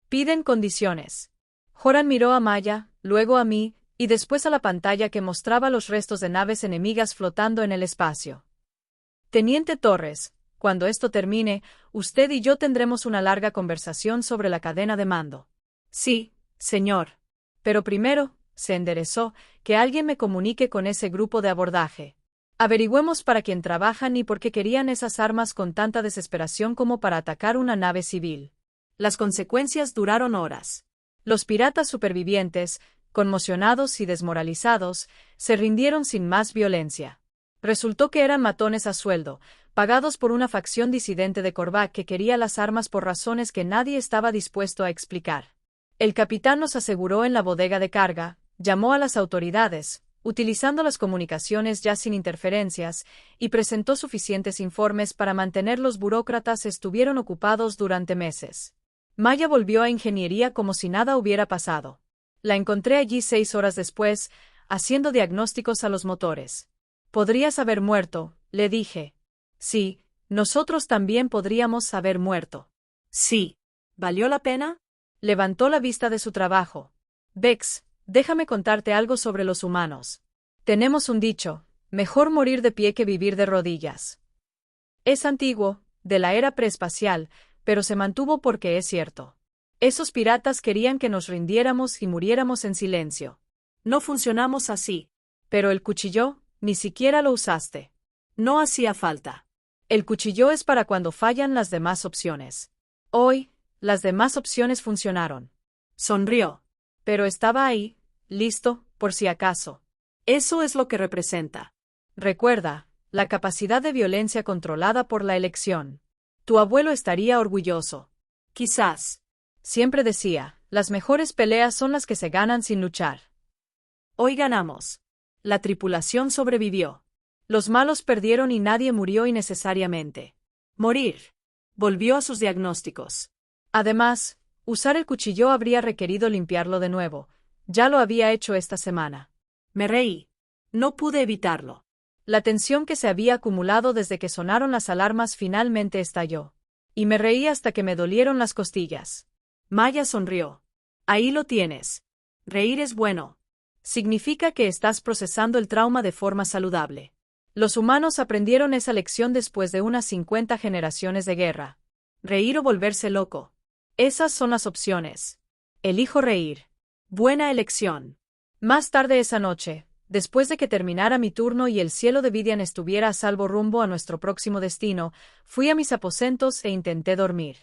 Piden condiciones. Joran miró a Maya, luego a mí, y después a la pantalla que mostraba los restos de naves enemigas flotando en el espacio. Teniente Torres, cuando esto termine, usted y yo tendremos una larga conversación sobre la cadena de mando. Sí, señor. Pero primero, se enderezó, que alguien me comunique con ese grupo de abordaje. Averigüemos para quién trabajan y por qué querían esas armas con tanta desesperación como para atacar una nave civil. Las consecuencias duraron horas. Los piratas supervivientes, conmocionados y desmoralizados, se rindieron sin más violencia. Resultó que eran matones a sueldo, pagados por una facción disidente de Korvac que quería las armas por razones que nadie estaba dispuesto a explicar. El capitán nos aseguró en la bodega de carga, llamó a las autoridades, utilizando las comunicaciones ya sin interferencias, y presentó suficientes informes para mantener los burócratas estuvieron ocupados durante meses. Maya volvió a ingeniería como si nada hubiera pasado. La encontré allí 6 horas después, haciendo diagnósticos a los motores. Podrías haber muerto, le dije. Sí, nosotros también podríamos haber muerto. Sí. ¿Valió la pena? Levantó la vista de su trabajo. Bex, déjame contarte algo sobre los humanos. Tenemos un dicho, mejor morir de pie que vivir de rodillas. Es antiguo, de la era preespacial, pero se mantuvo porque es cierto. Esos piratas querían que nos rindiéramos y muriéramos en silencio. No funcionamos así. Pero el cuchillo, ni siquiera lo usaste. No hacía falta. El cuchillo es para cuando fallan las demás opciones. Hoy, las demás opciones funcionaron. Sonrió. Pero estaba ahí, listo, por si acaso. Eso es lo que representa. Recuerda, la capacidad de violencia controlada por la elección. Tu abuelo estaría orgulloso. Quizás. Siempre decía, las mejores peleas son las que se ganan sin luchar. Hoy ganamos. La tripulación sobrevivió. Los malos perdieron y nadie murió innecesariamente. Morir. Volvió a sus diagnósticos. Además, usar el cuchillo habría requerido limpiarlo de nuevo. Ya lo había hecho esta semana. Me reí. No pude evitarlo. La tensión que se había acumulado desde que sonaron las alarmas finalmente estalló. Y me reí hasta que me dolieron las costillas. Maya sonrió. Ahí lo tienes. Reír es bueno. Significa que estás procesando el trauma de forma saludable. Los humanos aprendieron esa lección después de unas 50 generaciones de guerra. Reír o volverse loco. Esas son las opciones. Elijo reír. Buena elección. Más tarde esa noche, después de que terminara mi turno y el cielo de Vidian estuviera a salvo rumbo a nuestro próximo destino, fui a mis aposentos e intenté dormir.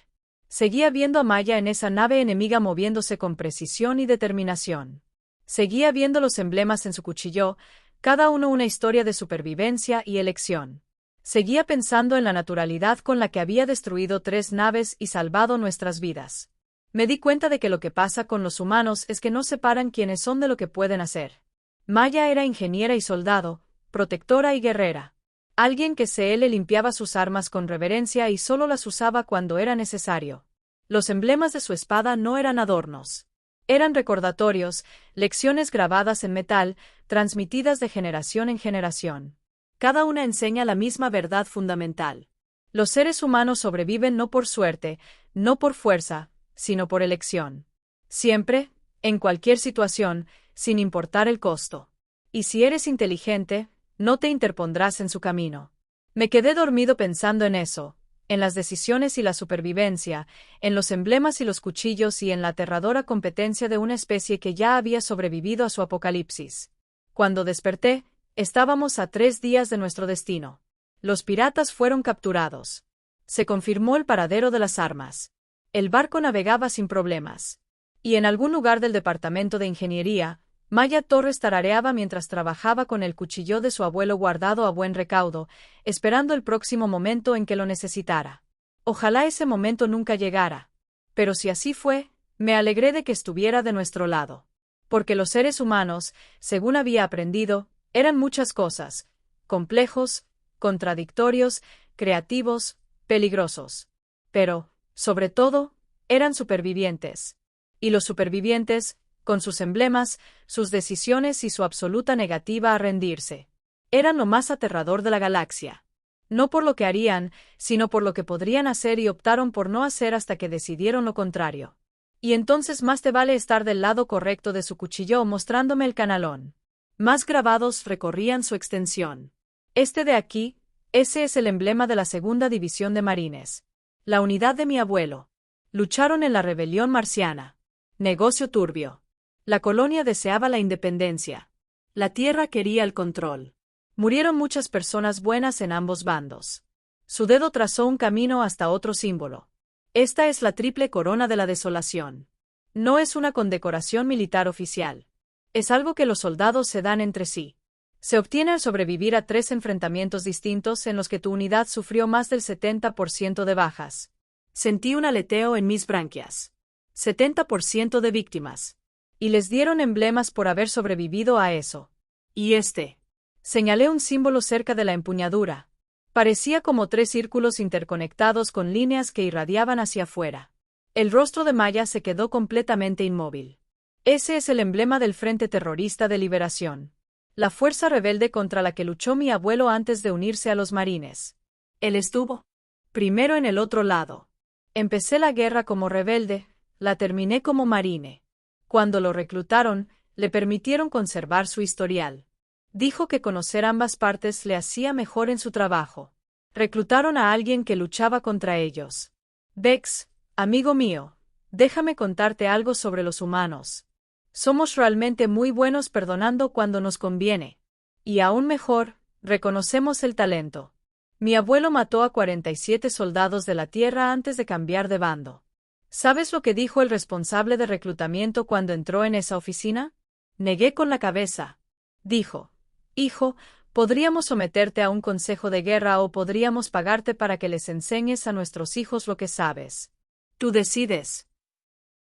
Seguía viendo a Maya en esa nave enemiga moviéndose con precisión y determinación. Seguía viendo los emblemas en su cuchillo, cada uno una historia de supervivencia y elección. Seguía pensando en la naturalidad con la que había destruido 3 naves y salvado nuestras vidas. Me di cuenta de que lo que pasa con los humanos es que no separan quiénes son de lo que pueden hacer. Maya era ingeniera y soldado, protectora y guerrera. Alguien que se le limpiaba sus armas con reverencia y solo las usaba cuando era necesario. Los emblemas de su espada no eran adornos. Eran recordatorios, lecciones grabadas en metal, transmitidas de generación en generación. Cada una enseña la misma verdad fundamental. Los seres humanos sobreviven no por suerte, no por fuerza, sino por elección. Siempre, en cualquier situación, sin importar el costo. Y si eres inteligente, no te interpondrás en su camino. Me quedé dormido pensando en eso, en las decisiones y la supervivencia, en los emblemas y los cuchillos y en la aterradora competencia de una especie que ya había sobrevivido a su apocalipsis. Cuando desperté, estábamos a 3 días de nuestro destino. Los piratas fueron capturados. Se confirmó el paradero de las armas. El barco navegaba sin problemas. Y en algún lugar del departamento de ingeniería, Maya Torres tarareaba mientras trabajaba con el cuchillo de su abuelo guardado a buen recaudo, esperando el próximo momento en que lo necesitara. Ojalá ese momento nunca llegara. Pero si así fue, me alegré de que estuviera de nuestro lado. Porque los seres humanos, según había aprendido, eran muchas cosas: complejos, contradictorios, creativos, peligrosos. Pero, sobre todo, eran supervivientes. Y los supervivientes, con sus emblemas, sus decisiones y su absoluta negativa a rendirse, eran lo más aterrador de la galaxia. No por lo que harían, sino por lo que podrían hacer y optaron por no hacer hasta que decidieron lo contrario. Y entonces más te vale estar del lado correcto de su cuchillo mostrándome el canalón. Más grabados recorrían su extensión. Este de aquí, ese es el emblema de la Segunda División de Marines. La unidad de mi abuelo. Lucharon en la rebelión marciana. Negocio turbio. La colonia deseaba la independencia. La tierra quería el control. Murieron muchas personas buenas en ambos bandos. Su dedo trazó un camino hasta otro símbolo. Esta es la triple corona de la desolación. No es una condecoración militar oficial. Es algo que los soldados se dan entre sí. Se obtiene al sobrevivir a 3 enfrentamientos distintos en los que tu unidad sufrió más del 70% de bajas. Sentí un aleteo en mis branquias. 70% de víctimas. Y les dieron emblemas por haber sobrevivido a eso. ¿Y este? Señalé un símbolo cerca de la empuñadura. Parecía como 3 círculos interconectados con líneas que irradiaban hacia afuera. El rostro de Maya se quedó completamente inmóvil. Ese es el emblema del Frente Terrorista de Liberación. La fuerza rebelde contra la que luchó mi abuelo antes de unirse a los marines. Él estuvo primero en el otro lado. Empecé la guerra como rebelde, la terminé como marine. Cuando lo reclutaron, le permitieron conservar su historial. Dijo que conocer ambas partes le hacía mejor en su trabajo. Reclutaron a alguien que luchaba contra ellos. Bex, amigo mío, déjame contarte algo sobre los humanos. Somos realmente muy buenos perdonando cuando nos conviene. Y aún mejor, reconocemos el talento. Mi abuelo mató a 47 soldados de la tierra antes de cambiar de bando. ¿Sabes lo que dijo el responsable de reclutamiento cuando entró en esa oficina? Negué con la cabeza. Dijo: hijo, podríamos someterte a un consejo de guerra o podríamos pagarte para que les enseñes a nuestros hijos lo que sabes. Tú decides.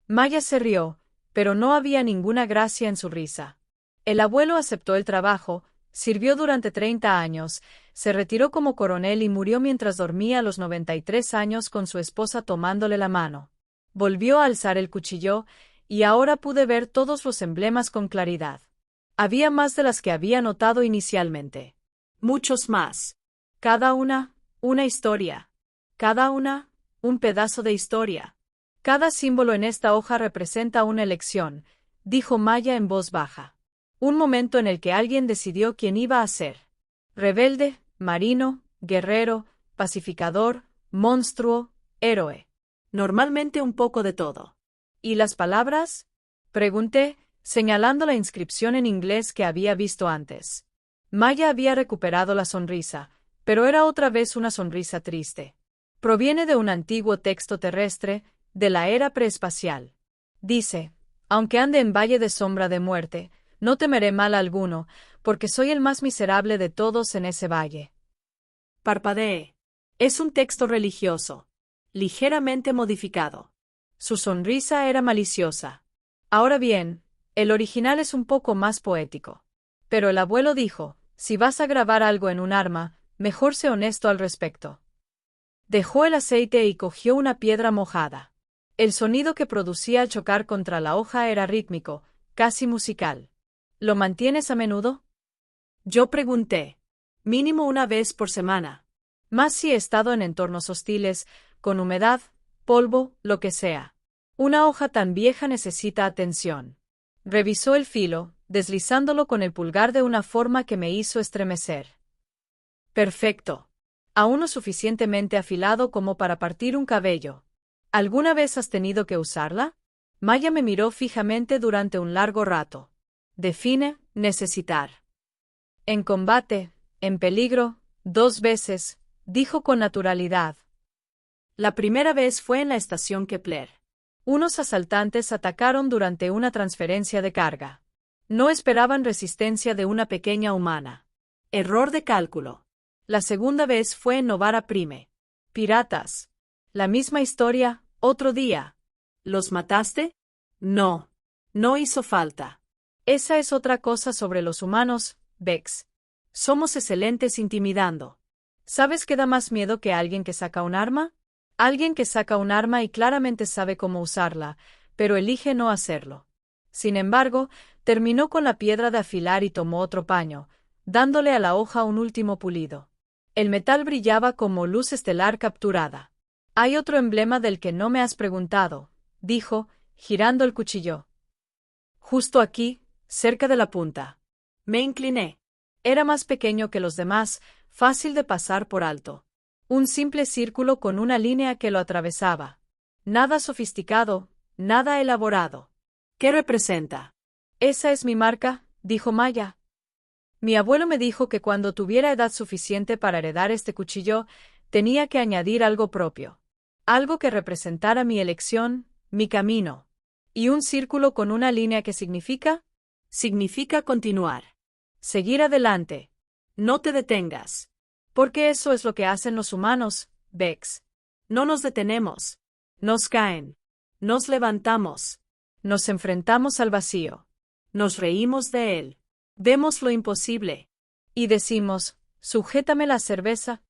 Maya se rió, pero no había ninguna gracia en su risa. El abuelo aceptó el trabajo, sirvió durante 30 años, se retiró como coronel y murió mientras dormía a los 93 años con su esposa tomándole la mano. Volvió a alzar el cuchillo, y ahora pude ver todos los emblemas con claridad. Había más de las que había notado inicialmente. Muchos más. Cada una historia. Cada una, un pedazo de historia. Cada símbolo en esta hoja representa una elección, dijo Maya en voz baja. Un momento en el que alguien decidió quién iba a ser. Rebelde, marino, guerrero, pacificador, monstruo, héroe. Normalmente un poco de todo. ¿Y las palabras? Pregunté, señalando la inscripción en inglés que había visto antes. Maya había recuperado la sonrisa, pero era otra vez una sonrisa triste. Proviene de un antiguo texto terrestre, de la era preespacial. Dice: aunque ande en valle de sombra de muerte, no temeré mal alguno, porque soy el más miserable de todos en ese valle. Parpadeé. Es un texto religioso, ligeramente modificado. Su sonrisa era maliciosa. Ahora bien, el original es un poco más poético. Pero el abuelo dijo: si vas a grabar algo en un arma, mejor sé honesto al respecto. Dejó el aceite y cogió una piedra mojada. El sonido que producía al chocar contra la hoja era rítmico, casi musical. ¿Lo mantienes a menudo? Yo pregunté. Mínimo una vez por semana. Más si he estado en entornos hostiles, con humedad, polvo, lo que sea. Una hoja tan vieja necesita atención. Revisó el filo, deslizándolo con el pulgar de una forma que me hizo estremecer. Perfecto. Aún no suficientemente afilado como para partir un cabello. ¿Alguna vez has tenido que usarla? Maya me miró fijamente durante un largo rato. Define, necesitar. En combate, en peligro, 2 veces, dijo con naturalidad. La primera vez fue en la estación Kepler. Unos asaltantes atacaron durante una transferencia de carga. No esperaban resistencia de una pequeña humana. Error de cálculo. La segunda vez fue en Novara Prime. Piratas. La misma historia, otro día. ¿Los mataste? No. No hizo falta. Esa es otra cosa sobre los humanos, Bex. Somos excelentes intimidando. ¿Sabes qué da más miedo que alguien que saca un arma? Alguien que saca un arma y claramente sabe cómo usarla, pero elige no hacerlo. Sin embargo, terminó con la piedra de afilar y tomó otro paño, dándole a la hoja un último pulido. El metal brillaba como luz estelar capturada. Hay otro emblema del que no me has preguntado, dijo, girando el cuchillo. Justo aquí, cerca de la punta. Me incliné. Era más pequeño que los demás, fácil de pasar por alto. Un simple círculo con una línea que lo atravesaba. Nada sofisticado, nada elaborado. ¿Qué representa? Esa es mi marca, dijo Maya. Mi abuelo me dijo que cuando tuviera edad suficiente para heredar este cuchillo, tenía que añadir algo propio. Algo que representara mi elección, mi camino. ¿Y un círculo con una línea que significa? Significa continuar. Seguir adelante. No te detengas. Porque eso es lo que hacen los humanos, Bex. No nos detenemos. Nos caen. Nos levantamos. Nos enfrentamos al vacío. Nos reímos de él. Vemos lo imposible. Y decimos, sujétame la cerveza.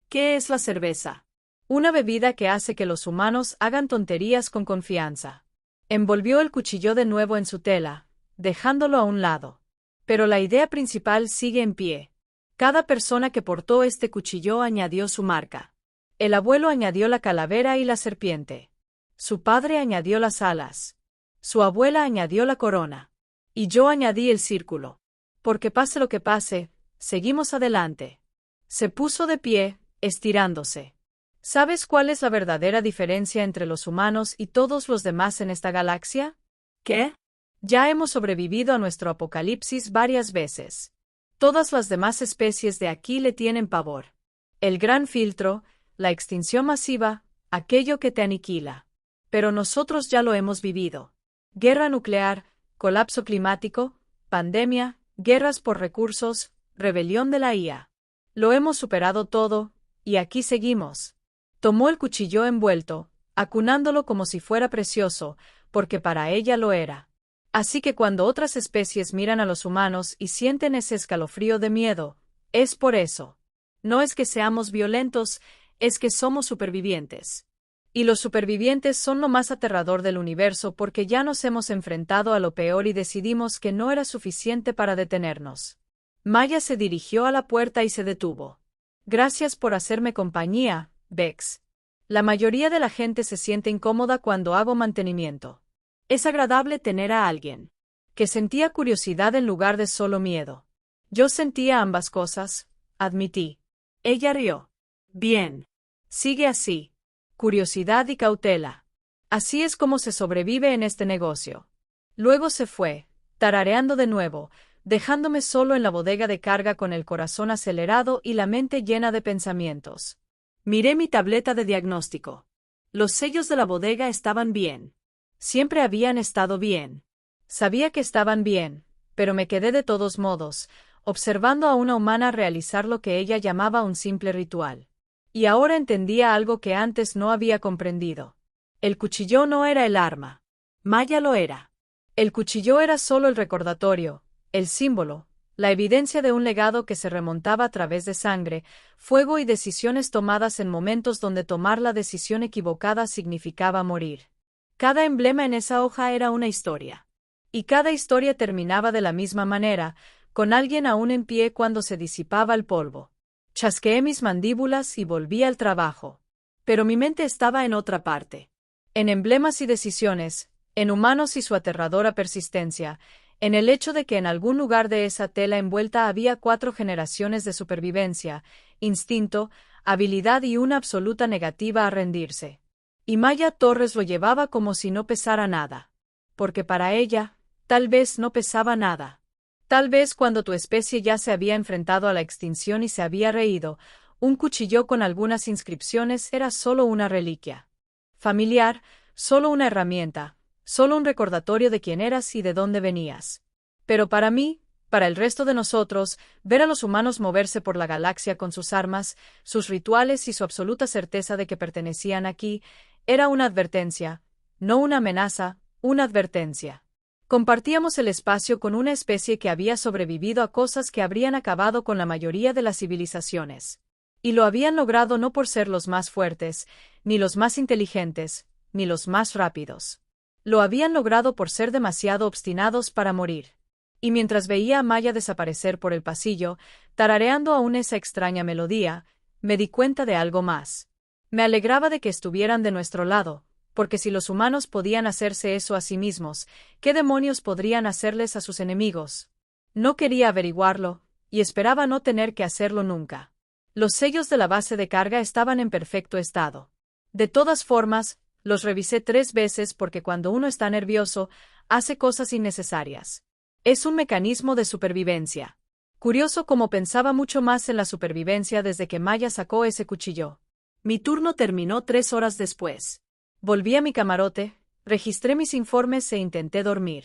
¿Qué es la cerveza? Una bebida que hace que los humanos hagan tonterías con confianza. Envolvió el cuchillo de nuevo en su tela, dejándolo a un lado. Pero la idea principal sigue en pie. Cada persona que portó este cuchillo añadió su marca. El abuelo añadió la calavera y la serpiente. Su padre añadió las alas. Su abuela añadió la corona. Y yo añadí el círculo. Porque pase lo que pase, seguimos adelante. Se puso de pie, estirándose. ¿Sabes cuál es la verdadera diferencia entre los humanos y todos los demás en esta galaxia? ¿Qué? Ya hemos sobrevivido a nuestro apocalipsis varias veces. Todas las demás especies de aquí le tienen pavor. El gran filtro, la extinción masiva, aquello que te aniquila. Pero nosotros ya lo hemos vivido. Guerra nuclear, colapso climático, pandemia, guerras por recursos, rebelión de la IA. Lo hemos superado todo, y aquí seguimos. Tomó el cuchillo envuelto, acunándolo como si fuera precioso, porque para ella lo era. Así que cuando otras especies miran a los humanos y sienten ese escalofrío de miedo, es por eso. No es que seamos violentos, es que somos supervivientes. Y los supervivientes son lo más aterrador del universo porque ya nos hemos enfrentado a lo peor y decidimos que no era suficiente para detenernos. Maya se dirigió a la puerta y se detuvo. Gracias por hacerme compañía, Bex. La mayoría de la gente se siente incómoda cuando hago mantenimiento. Es agradable tener a alguien que sentía curiosidad en lugar de solo miedo. Yo sentía ambas cosas, admití. Ella rió. Bien. Sigue así. Curiosidad y cautela. Así es como se sobrevive en este negocio. Luego se fue, tarareando de nuevo, dejándome solo en la bodega de carga con el corazón acelerado y la mente llena de pensamientos. Miré mi tableta de diagnóstico. Los sellos de la bodega estaban bien. Siempre habían estado bien. Sabía que estaban bien, pero me quedé de todos modos, observando a una humana realizar lo que ella llamaba un simple ritual. Y ahora entendía algo que antes no había comprendido. El cuchillo no era el arma. Maya lo era. El cuchillo era solo el recordatorio, el símbolo, la evidencia de un legado que se remontaba a través de sangre, fuego y decisiones tomadas en momentos donde tomar la decisión equivocada significaba morir. Cada emblema en esa hoja era una historia. Y cada historia terminaba de la misma manera, con alguien aún en pie cuando se disipaba el polvo. Chasqueé mis mandíbulas y volví al trabajo. Pero mi mente estaba en otra parte. En emblemas y decisiones, en humanos y su aterradora persistencia, en el hecho de que en algún lugar de esa tela envuelta había 4 generaciones de supervivencia, instinto, habilidad y una absoluta negativa a rendirse. Y Maya Torres lo llevaba como si no pesara nada. Porque para ella, tal vez no pesaba nada. Tal vez cuando tu especie ya se había enfrentado a la extinción y se había reído, un cuchillo con algunas inscripciones era solo una reliquia. Familiar, solo una herramienta, solo un recordatorio de quién eras y de dónde venías. Pero para mí, para el resto de nosotros, ver a los humanos moverse por la galaxia con sus armas, sus rituales y su absoluta certeza de que pertenecían aquí, era una advertencia, no una amenaza, una advertencia. Compartíamos el espacio con una especie que había sobrevivido a cosas que habrían acabado con la mayoría de las civilizaciones. Y lo habían logrado no por ser los más fuertes, ni los más inteligentes, ni los más rápidos. Lo habían logrado por ser demasiado obstinados para morir. Y mientras veía a Maya desaparecer por el pasillo, tarareando aún esa extraña melodía, me di cuenta de algo más. Me alegraba de que estuvieran de nuestro lado, porque si los humanos podían hacerse eso a sí mismos, ¿qué demonios podrían hacerles a sus enemigos? No quería averiguarlo, y esperaba no tener que hacerlo nunca. Los sellos de la base de carga estaban en perfecto estado. De todas formas, los revisé 3 veces porque cuando uno está nervioso, hace cosas innecesarias. Es un mecanismo de supervivencia. Curioso cómo pensaba mucho más en la supervivencia desde que Maya sacó ese cuchillo. Mi turno terminó 3 horas después. Volví a mi camarote, registré mis informes e intenté dormir.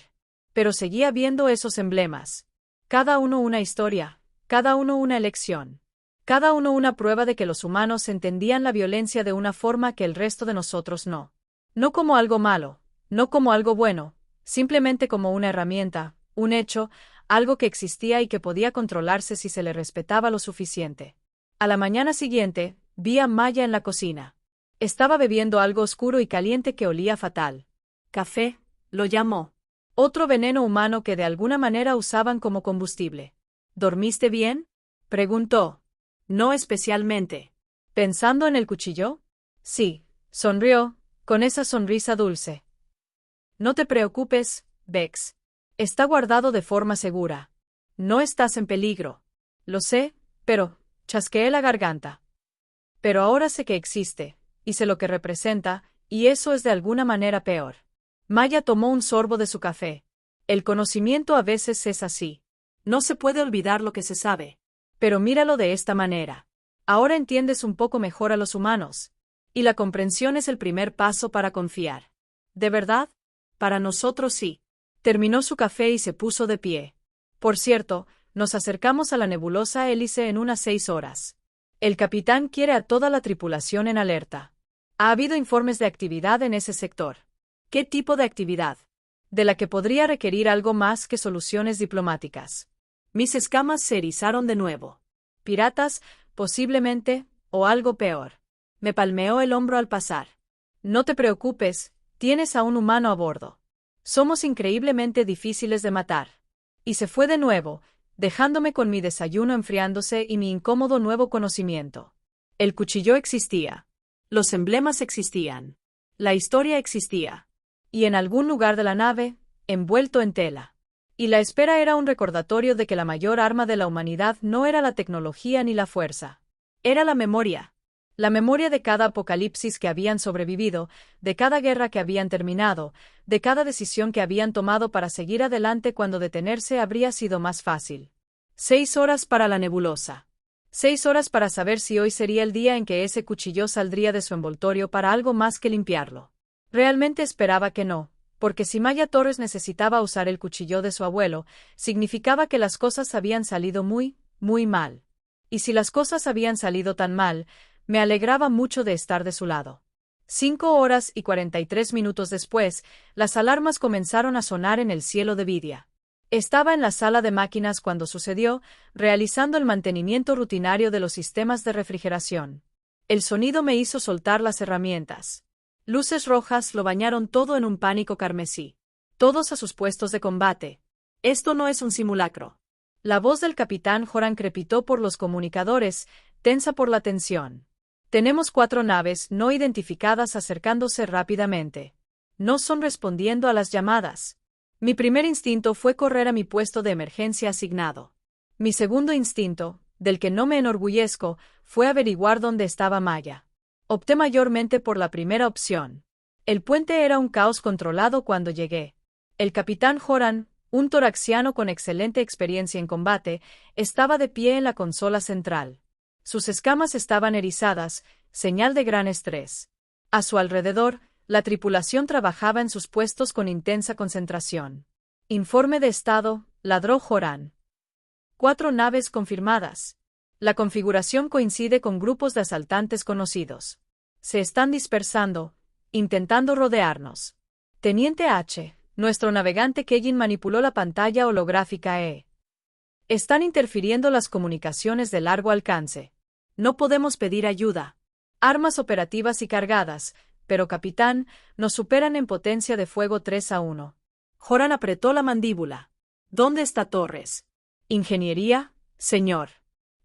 Pero seguía viendo esos emblemas. Cada uno una historia, cada uno una elección. Cada uno una prueba de que los humanos entendían la violencia de una forma que el resto de nosotros no. No como algo malo, no como algo bueno, simplemente como una herramienta, un hecho, algo que existía y que podía controlarse si se le respetaba lo suficiente. A la mañana siguiente, vi a Maya en la cocina. Estaba bebiendo algo oscuro y caliente que olía fatal. Café, lo llamó. Otro veneno humano que de alguna manera usaban como combustible. ¿Dormiste bien?, preguntó. No especialmente. ¿Pensando en el cuchillo? Sí, sonrió, con esa sonrisa dulce. No te preocupes, Bex. Está guardado de forma segura. No estás en peligro. Lo sé, pero, chasqueé la garganta. Pero ahora sé que existe, y sé lo que representa, y eso es de alguna manera peor. Maya tomó un sorbo de su café. El conocimiento a veces es así. No se puede olvidar lo que se sabe. Pero míralo de esta manera. Ahora entiendes un poco mejor a los humanos. Y la comprensión es el primer paso para confiar. ¿De verdad? Para nosotros sí. Terminó su café y se puso de pie. Por cierto, nos acercamos a la nebulosa hélice en unas 6 horas. El capitán quiere a toda la tripulación en alerta. Ha habido informes de actividad en ese sector. ¿Qué tipo de actividad? De la que podría requerir algo más que soluciones diplomáticas. Mis escamas se erizaron de nuevo. Piratas, posiblemente, o algo peor. Me palmeó el hombro al pasar. No te preocupes, tienes a un humano a bordo. Somos increíblemente difíciles de matar. Y se fue de nuevo, dejándome con mi desayuno enfriándose y mi incómodo nuevo conocimiento. El cuchillo existía. Los emblemas existían. La historia existía. Y en algún lugar de la nave, envuelto en tela. Y la espera era un recordatorio de que la mayor arma de la humanidad no era la tecnología ni la fuerza. Era la memoria. La memoria de cada apocalipsis que habían sobrevivido, de cada guerra que habían terminado, de cada decisión que habían tomado para seguir adelante cuando detenerse habría sido más fácil. 6 horas para la nebulosa. 6 horas para saber si hoy sería el día en que ese cuchillo saldría de su envoltorio para algo más que limpiarlo. Realmente esperaba que no, porque si Maya Torres necesitaba usar el cuchillo de su abuelo, significaba que las cosas habían salido muy, muy mal. Y si las cosas habían salido tan mal, me alegraba mucho de estar de su lado. 5 horas y 43 minutos después, las alarmas comenzaron a sonar en el cielo de Vidia. Estaba en la sala de máquinas cuando sucedió, realizando el mantenimiento rutinario de los sistemas de refrigeración. El sonido me hizo soltar las herramientas. Luces rojas lo bañaron todo en un pánico carmesí. Todos a sus puestos de combate. Esto no es un simulacro. La voz del capitán Joran crepitó por los comunicadores, tensa por la tensión. Tenemos 4 naves no identificadas acercándose rápidamente. No son respondiendo a las llamadas. Mi primer instinto fue correr a mi puesto de emergencia asignado. Mi segundo instinto, del que no me enorgullezco, fue averiguar dónde estaba Maya. Opté mayormente por la primera opción. El puente era un caos controlado cuando llegué. El capitán Joran, un toraxiano con excelente experiencia en combate, estaba de pie en la consola central. Sus escamas estaban erizadas, señal de gran estrés. A su alrededor, la tripulación trabajaba en sus puestos con intensa concentración. Informe de estado, ladró Joran. 4 naves confirmadas. La configuración coincide con grupos de asaltantes conocidos. Se están dispersando, intentando rodearnos. Teniente H, nuestro navegante Kegin manipuló la pantalla holográfica E. Están interfiriendo las comunicaciones de largo alcance. No podemos pedir ayuda. Armas operativas y cargadas, pero capitán, nos superan en potencia de fuego 3-1. Joran apretó la mandíbula. ¿Dónde está Torres? Ingeniería, señor.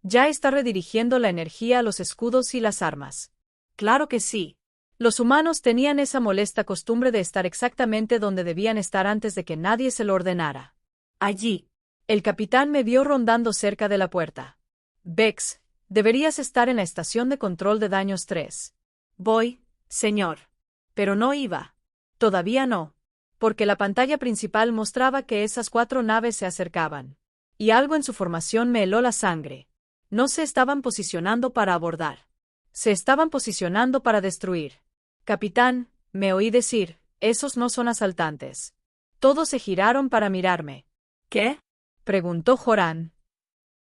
Ya está redirigiendo la energía a los escudos y las armas. Claro que sí. Los humanos tenían esa molesta costumbre de estar exactamente donde debían estar antes de que nadie se lo ordenara. Allí. El capitán me vio rondando cerca de la puerta. Bex, deberías estar en la estación de control de daños 3. Voy, señor. Pero no iba. Todavía no. Porque la pantalla principal mostraba que esas 4 naves se acercaban. Y algo en su formación me heló la sangre. No se estaban posicionando para abordar. Se estaban posicionando para destruir. Capitán, me oí decir, esos no son asaltantes. Todos se giraron para mirarme. ¿Qué? Preguntó Joran.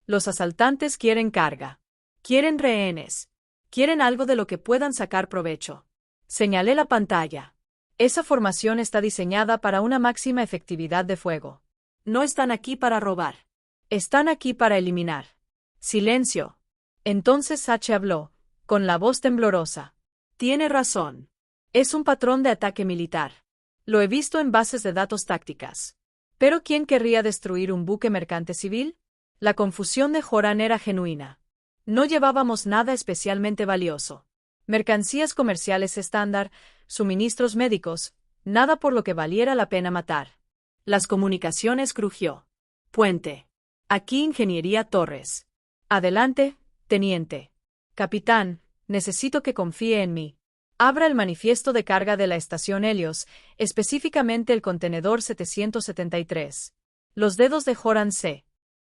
Los asaltantes quieren carga. Quieren rehenes. Quieren algo de lo que puedan sacar provecho. Señalé la pantalla. Esa formación está diseñada para una máxima efectividad de fuego. No están aquí para robar. Están aquí para eliminar. Silencio. Entonces H habló, con la voz temblorosa. Tiene razón. Es un patrón de ataque militar. Lo he visto en bases de datos tácticas. ¿Pero quién querría destruir un buque mercante civil? La confusión de Joran era genuina. No llevábamos nada especialmente valioso. Mercancías comerciales estándar, suministros médicos, nada por lo que valiera la pena matar. Las comunicaciones crujió. Puente. Aquí Ingeniería Torres. Adelante, teniente. Capitán, necesito que confíe en mí. Abra el manifiesto de carga de la estación Helios, específicamente el contenedor 773. Los dedos de Joran se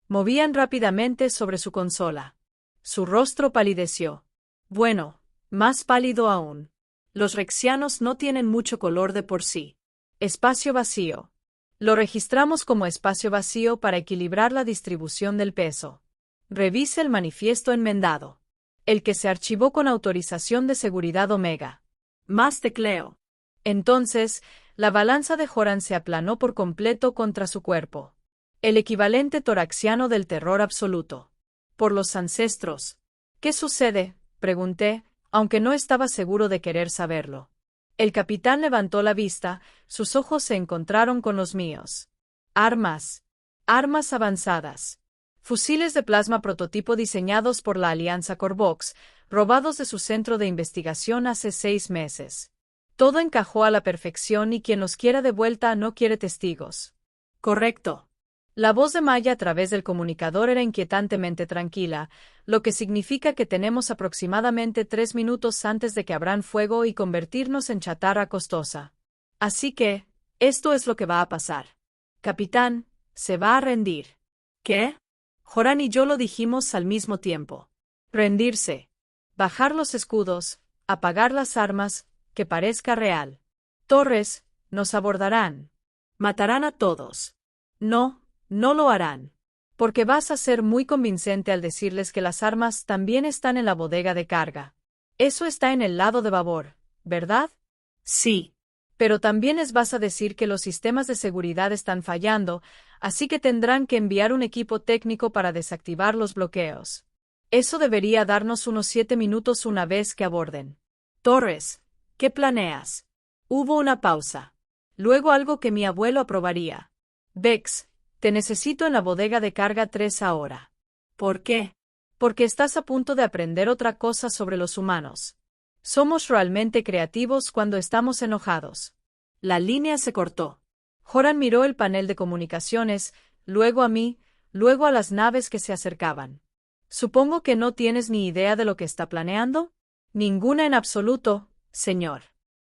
movían rápidamente sobre su consola. Su rostro palideció. Bueno, más pálido aún. Los rexianos no tienen mucho color de por sí. Espacio vacío. Lo registramos como espacio vacío para equilibrar la distribución del peso. Revise el manifiesto enmendado. El que se archivó con autorización de seguridad Omega. Más tecleo. Entonces, la balanza de Joran se aplanó por completo contra su cuerpo. El equivalente toraxiano del terror absoluto. Por los ancestros. ¿Qué sucede?, pregunté, aunque no estaba seguro de querer saberlo. El capitán levantó la vista, sus ojos se encontraron con los míos. Armas. Armas avanzadas. Fusiles de plasma prototipo diseñados por la Alianza Corvox, robados de su centro de investigación hace 6 meses. Todo encajó a la perfección y quien los quiera de vuelta no quiere testigos. Correcto. La voz de Maya a través del comunicador era inquietantemente tranquila, lo que significa que tenemos aproximadamente 3 minutos antes de que abran fuego y convertirnos en chatarra costosa. Así que, esto es lo que va a pasar. Capitán, se va a rendir. ¿Qué? Joran y yo lo dijimos al mismo tiempo. Rendirse. Bajar los escudos, apagar las armas, que parezca real. Torres, nos abordarán. Matarán a todos. No, no lo harán. Porque vas a ser muy convincente al decirles que las armas también están en la bodega de carga. Eso está en el lado de babor, ¿verdad? Sí. Pero también les vas a decir que los sistemas de seguridad están fallando, así que tendrán que enviar un equipo técnico para desactivar los bloqueos. Eso debería darnos unos 7 minutos una vez que aborden. Torres, ¿qué planeas? Hubo una pausa. Luego algo que mi abuelo aprobaría. Bex, te necesito en la bodega de carga 3 ahora. ¿Por qué? Porque estás a punto de aprender otra cosa sobre los humanos. Somos realmente creativos cuando estamos enojados. La línea se cortó. Joran miró el panel de comunicaciones, luego a mí, luego a las naves que se acercaban. Supongo que no tienes ni idea de lo que está planeando. Ninguna en absoluto, señor.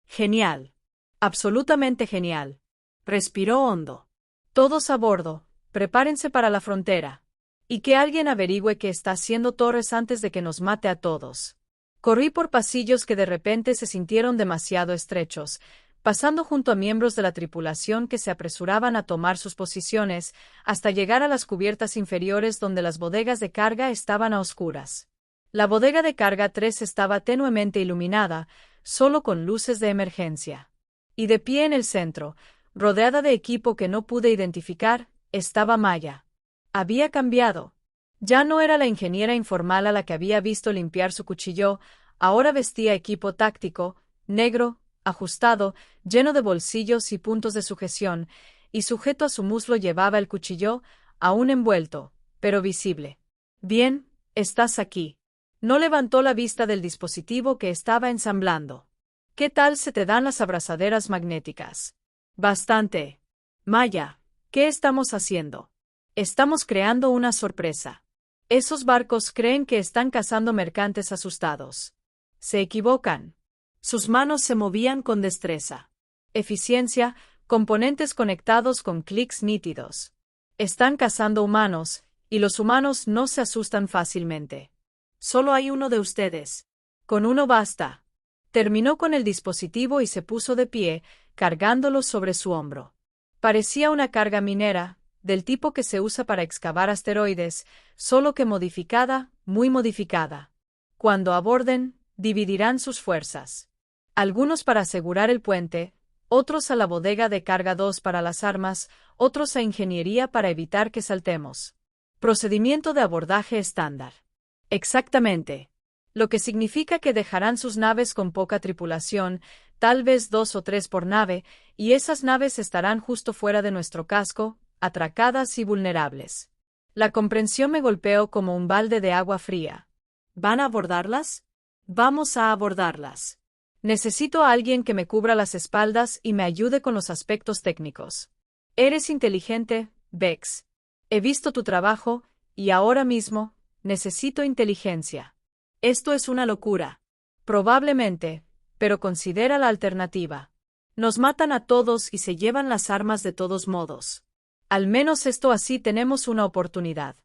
Genial. Absolutamente genial. Respiró hondo. Todos a bordo, prepárense para la frontera. Y que alguien averigüe qué está haciendo Torres antes de que nos mate a todos. Corrí por pasillos que de repente se sintieron demasiado estrechos, pasando junto a miembros de la tripulación que se apresuraban a tomar sus posiciones, hasta llegar a las cubiertas inferiores donde las bodegas de carga estaban a oscuras. La bodega de carga 3 estaba tenuemente iluminada, solo con luces de emergencia. Y de pie en el centro, rodeada de equipo que no pude identificar, estaba Maya. Había cambiado. Ya no era la ingeniera informal a la que había visto limpiar su cuchillo, ahora vestía equipo táctico, negro, ajustado, lleno de bolsillos y puntos de sujeción, y sujeto a su muslo llevaba el cuchillo, aún envuelto, pero visible. Bien, estás aquí. No levantó la vista del dispositivo que estaba ensamblando. ¿Qué tal se te dan las abrazaderas magnéticas? Bastante. Maya, ¿qué estamos haciendo? Estamos creando una sorpresa. Esos barcos creen que están cazando mercantes asustados. Se equivocan. Sus manos se movían con destreza. Eficiencia, componentes conectados con clics nítidos. Están cazando humanos, y los humanos no se asustan fácilmente. Solo hay uno de ustedes. Con uno basta. Terminó con el dispositivo y se puso de pie, cargándolo sobre su hombro. Parecía una carga minera, del tipo que se usa para excavar asteroides, solo que modificada, muy modificada. Cuando aborden, dividirán sus fuerzas. Algunos para asegurar el puente, otros a la bodega de carga 2 para las armas, otros a ingeniería para evitar que saltemos. Procedimiento de abordaje estándar. Exactamente. Lo que significa que dejarán sus naves con poca tripulación, tal vez 2 o 3 por nave, y esas naves estarán justo fuera de nuestro casco, atracadas y vulnerables. La comprensión me golpeó como un balde de agua fría. ¿Van a abordarlas? Vamos a abordarlas. Necesito a alguien que me cubra las espaldas y me ayude con los aspectos técnicos. Eres inteligente, Vex. He visto tu trabajo, y ahora mismo, necesito inteligencia. Esto es una locura. Probablemente, pero considera la alternativa. Nos matan a todos y se llevan las armas de todos modos. Al menos esto así tenemos una oportunidad.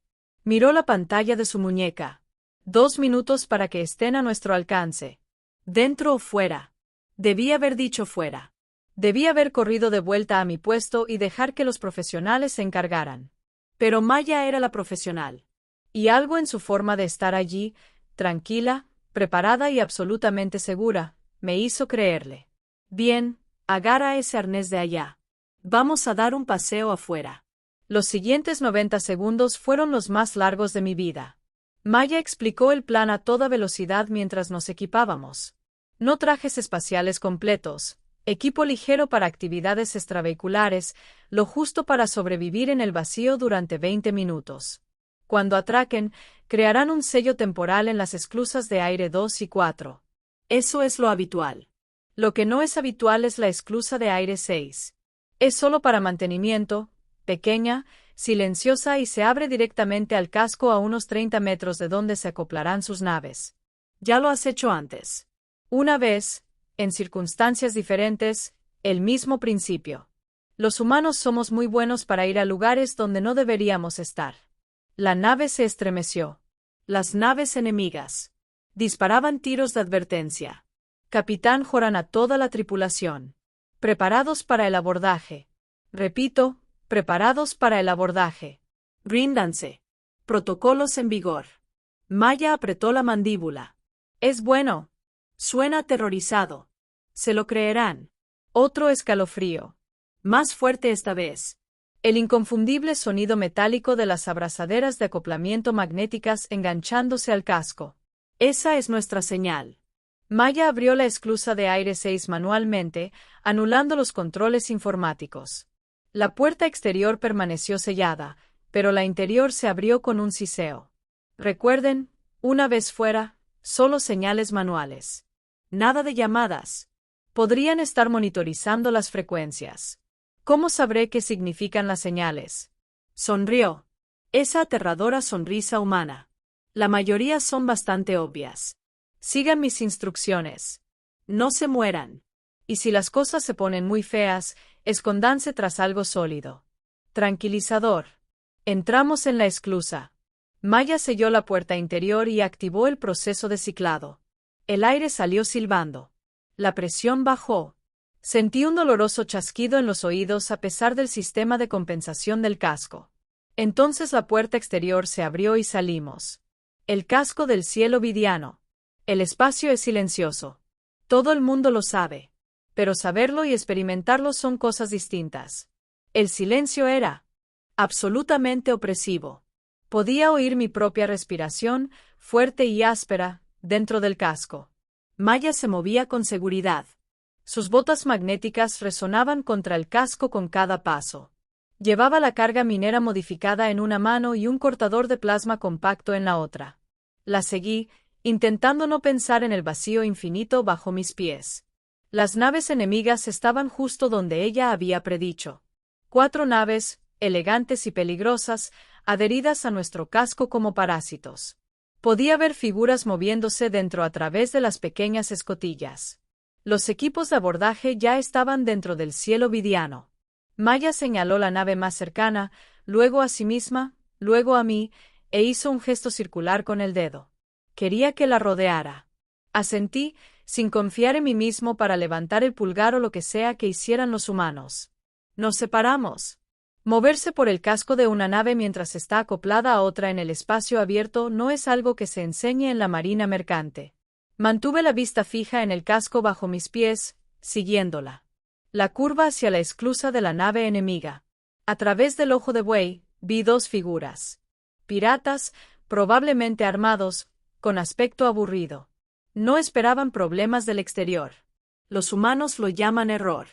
Miró la pantalla de su muñeca. 2 minutos para que estén a nuestro alcance. ¿Dentro o fuera? Debí haber dicho fuera. Debí haber corrido de vuelta a mi puesto y dejar que los profesionales se encargaran. Pero Maya era la profesional. Y algo en su forma de estar allí, tranquila, preparada y absolutamente segura, me hizo creerle. Bien, agarra ese arnés de allá. Vamos a dar un paseo afuera. Los siguientes 90 segundos fueron los más largos de mi vida. Maya explicó el plan a toda velocidad mientras nos equipábamos. No trajes espaciales completos, equipo ligero para actividades extravehiculares, lo justo para sobrevivir en el vacío durante 20 minutos. Cuando atraquen, crearán un sello temporal en las esclusas de aire 2 y 4. Eso es lo habitual. Lo que no es habitual es la esclusa de aire 6. Es solo para mantenimiento, pequeña, silenciosa y se abre directamente al casco a unos 30 metros de donde se acoplarán sus naves. Ya lo has hecho antes. Una vez, en circunstancias diferentes, el mismo principio. Los humanos somos muy buenos para ir a lugares donde no deberíamos estar. La nave se estremeció. Las naves enemigas disparaban tiros de advertencia. Capitán Joran a toda la tripulación. Preparados para el abordaje. Repito, preparados para el abordaje. Ríndanse. Protocolos en vigor. Maya apretó la mandíbula. Es bueno. Suena aterrorizado. Se lo creerán. Otro escalofrío. Más fuerte esta vez. El inconfundible sonido metálico de las abrazaderas de acoplamiento magnéticas enganchándose al casco. Esa es nuestra señal. Maya abrió la esclusa de aire 6 manualmente, anulando los controles informáticos. La puerta exterior permaneció sellada, pero la interior se abrió con un siseo. Recuerden, una vez fuera, solo señales manuales. Nada de llamadas. Podrían estar monitorizando las frecuencias. ¿Cómo sabré qué significan las señales? Sonrió. Esa aterradora sonrisa humana. La mayoría son bastante obvias. Sigan mis instrucciones. No se mueran. Y si las cosas se ponen muy feas, escóndanse tras algo sólido. Tranquilizador. Entramos en la esclusa. Maya selló la puerta interior y activó el proceso de ciclado. El aire salió silbando. La presión bajó. Sentí un doloroso chasquido en los oídos a pesar del sistema de compensación del casco. Entonces la puerta exterior se abrió y salimos. El casco del cielo vidiano. El espacio es silencioso. Todo el mundo lo sabe. Pero saberlo y experimentarlo son cosas distintas. El silencio era absolutamente opresivo. Podía oír mi propia respiración, fuerte y áspera, dentro del casco. Maya se movía con seguridad. Sus botas magnéticas resonaban contra el casco con cada paso. Llevaba la carga minera modificada en una mano y un cortador de plasma compacto en la otra. La seguí, intentando no pensar en el vacío infinito bajo mis pies. Las naves enemigas estaban justo donde ella había predicho. 4 naves, elegantes y peligrosas, adheridas a nuestro casco como parásitos. Podía ver figuras moviéndose dentro a través de las pequeñas escotillas. Los equipos de abordaje ya estaban dentro del cielo vidiano. Maya señaló la nave más cercana, luego a sí misma, luego a mí, e hizo un gesto circular con el dedo. Quería que la rodeara. Asentí, sin confiar en mí mismo para levantar el pulgar o lo que sea que hicieran los humanos. Nos separamos. Moverse por el casco de una nave mientras está acoplada a otra en el espacio abierto no es algo que se enseñe en la marina mercante. Mantuve la vista fija en el casco bajo mis pies, siguiéndola. La curva hacia la esclusa de la nave enemiga. A través del ojo de buey, vi 2 figuras. Piratas, probablemente armados, con aspecto aburrido. No esperaban problemas del exterior. Los humanos lo llaman error.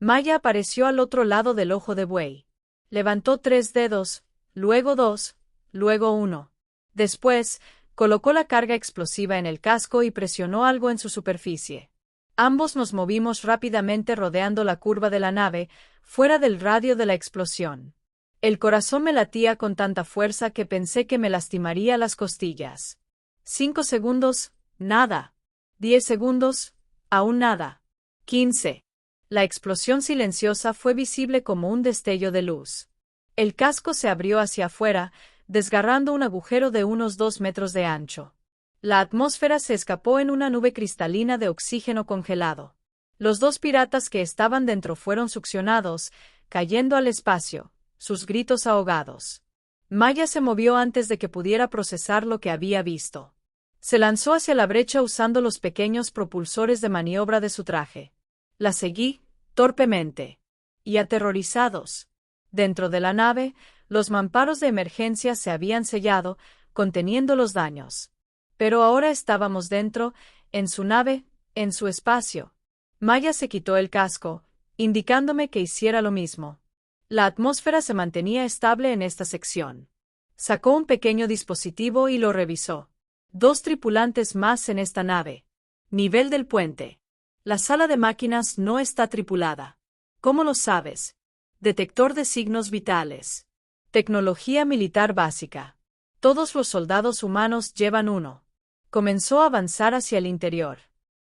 Maya apareció al otro lado del ojo de buey. Levantó 3 dedos, luego 2, luego 1. Después, colocó la carga explosiva en el casco y presionó algo en su superficie. Ambos nos movimos rápidamente rodeando la curva de la nave, fuera del radio de la explosión. El corazón me latía con tanta fuerza que pensé que me lastimaría las costillas. 5 segundos, nada. 10 segundos, aún nada. 15. La explosión silenciosa fue visible como un destello de luz. El casco se abrió hacia afuera, desgarrando un agujero de unos 2 metros de ancho. La atmósfera se escapó en una nube cristalina de oxígeno congelado. Los 2 piratas que estaban dentro fueron succionados, cayendo al espacio, sus gritos ahogados. Maya se movió antes de que pudiera procesar lo que había visto. Se lanzó hacia la brecha usando los pequeños propulsores de maniobra de su traje. La seguí, torpemente. Y aterrorizados. Dentro de la nave, los mamparos de emergencia se habían sellado, conteniendo los daños. Pero ahora estábamos dentro, en su nave, en su espacio. Maya se quitó el casco, indicándome que hiciera lo mismo. La atmósfera se mantenía estable en esta sección. Sacó un pequeño dispositivo y lo revisó. 2 tripulantes más en esta nave. Nivel del puente. La sala de máquinas no está tripulada. ¿Cómo lo sabes? Detector de signos vitales. Tecnología militar básica. Todos los soldados humanos llevan uno. Comenzó a avanzar hacia el interior.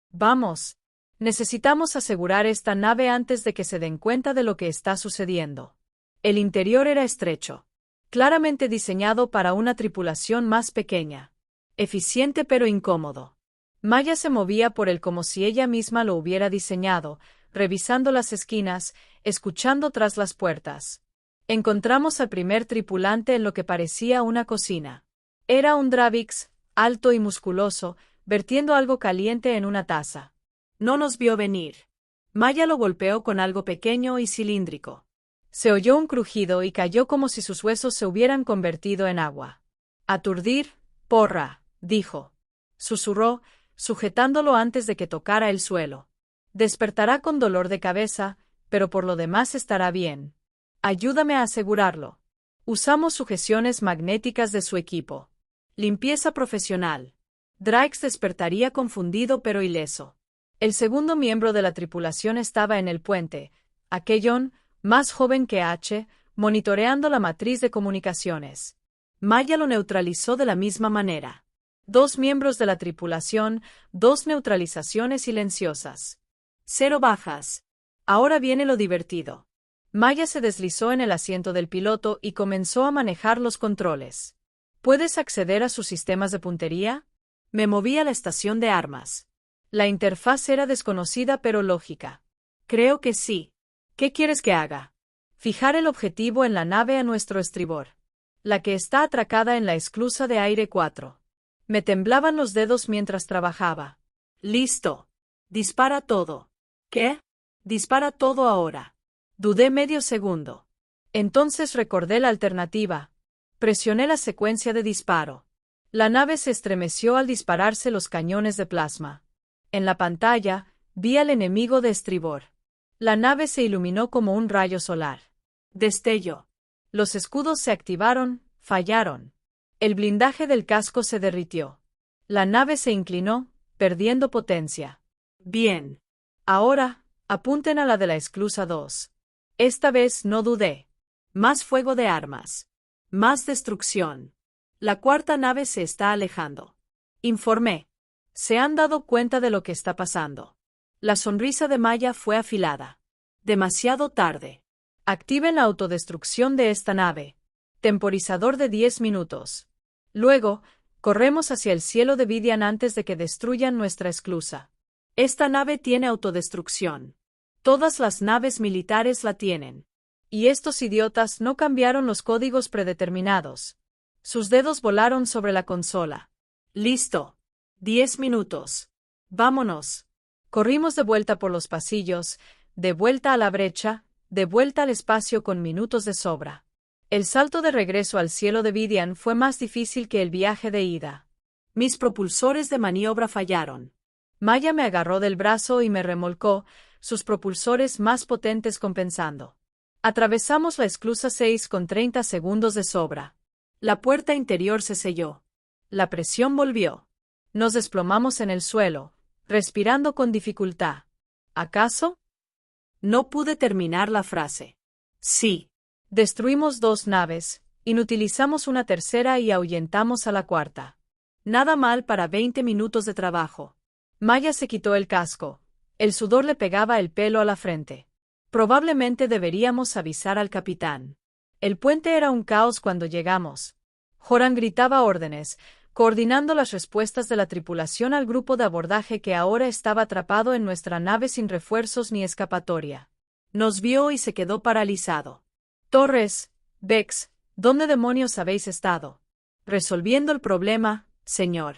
Vamos. Necesitamos asegurar esta nave antes de que se den cuenta de lo que está sucediendo. El interior era estrecho. Claramente diseñado para una tripulación más pequeña. Eficiente pero incómodo. Maya se movía por él como si ella misma lo hubiera diseñado, revisando las esquinas, escuchando tras las puertas. Encontramos al primer tripulante en lo que parecía una cocina. Era un Dravix, alto y musculoso, vertiendo algo caliente en una taza. No nos vio venir. Maya lo golpeó con algo pequeño y cilíndrico. Se oyó un crujido y cayó como si sus huesos se hubieran convertido en agua. Aturdir, porra, dijo. Susurró, sujetándolo antes de que tocara el suelo. Despertará con dolor de cabeza, pero por lo demás estará bien. Ayúdame a asegurarlo. Usamos sujeciones magnéticas de su equipo. Limpieza profesional. Drakes despertaría confundido pero ileso. El segundo miembro de la tripulación estaba en el puente, Aquellón, más joven que H, monitoreando la matriz de comunicaciones. Maya lo neutralizó de la misma manera. 2 miembros de la tripulación, 2 neutralizaciones silenciosas. 0 bajas. Ahora viene lo divertido. Maya se deslizó en el asiento del piloto y comenzó a manejar los controles. ¿Puedes acceder a sus sistemas de puntería? Me moví a la estación de armas. La interfaz era desconocida pero lógica. Creo que sí. ¿Qué quieres que haga? Fijar el objetivo en la nave a nuestro estribor. La que está atracada en la esclusa de aire 4. Me temblaban los dedos mientras trabajaba. Listo. Dispara todo. ¿Qué? Dispara todo ahora. Dudé medio segundo. Entonces recordé la alternativa. Presioné la secuencia de disparo. La nave se estremeció al dispararse los cañones de plasma. En la pantalla, vi al enemigo de estribor. La nave se iluminó como un rayo solar. Destello. Los escudos se activaron, fallaron. El blindaje del casco se derritió. La nave se inclinó, perdiendo potencia. Bien. Ahora, apunten a la de la esclusa 2. Esta vez no dudé. Más fuego de armas. Más destrucción. La cuarta nave se está alejando. Informé. ¿Se han dado cuenta de lo que está pasando? La sonrisa de Maya fue afilada. Demasiado tarde. Activen la autodestrucción de esta nave. Temporizador de 10 minutos. Luego, corremos hacia el cielo de Vidian antes de que destruyan nuestra esclusa. Esta nave tiene autodestrucción. Todas las naves militares la tienen. Y estos idiotas no cambiaron los códigos predeterminados. Sus dedos volaron sobre la consola. Listo. 10 minutos. Vámonos. Corrimos de vuelta por los pasillos, de vuelta a la brecha, de vuelta al espacio con minutos de sobra. El salto de regreso al cielo de Vidian fue más difícil que el viaje de ida. Mis propulsores de maniobra fallaron. Maya me agarró del brazo y me remolcó, sus propulsores más potentes compensando. Atravesamos la esclusa 6 con 30 segundos de sobra. La puerta interior se selló. La presión volvió. Nos desplomamos en el suelo, respirando con dificultad. ¿Acaso? No pude terminar la frase. Sí. Destruimos 2 naves, inutilizamos una tercera y ahuyentamos a la cuarta. Nada mal para 20 minutos de trabajo. Maya se quitó el casco. El sudor le pegaba el pelo a la frente. Probablemente deberíamos avisar al capitán. El puente era un caos cuando llegamos. Joran gritaba órdenes, coordinando las respuestas de la tripulación al grupo de abordaje que ahora estaba atrapado en nuestra nave sin refuerzos ni escapatoria. Nos vio y se quedó paralizado. Torres, Vex, ¿dónde demonios habéis estado? Resolviendo el problema, señor.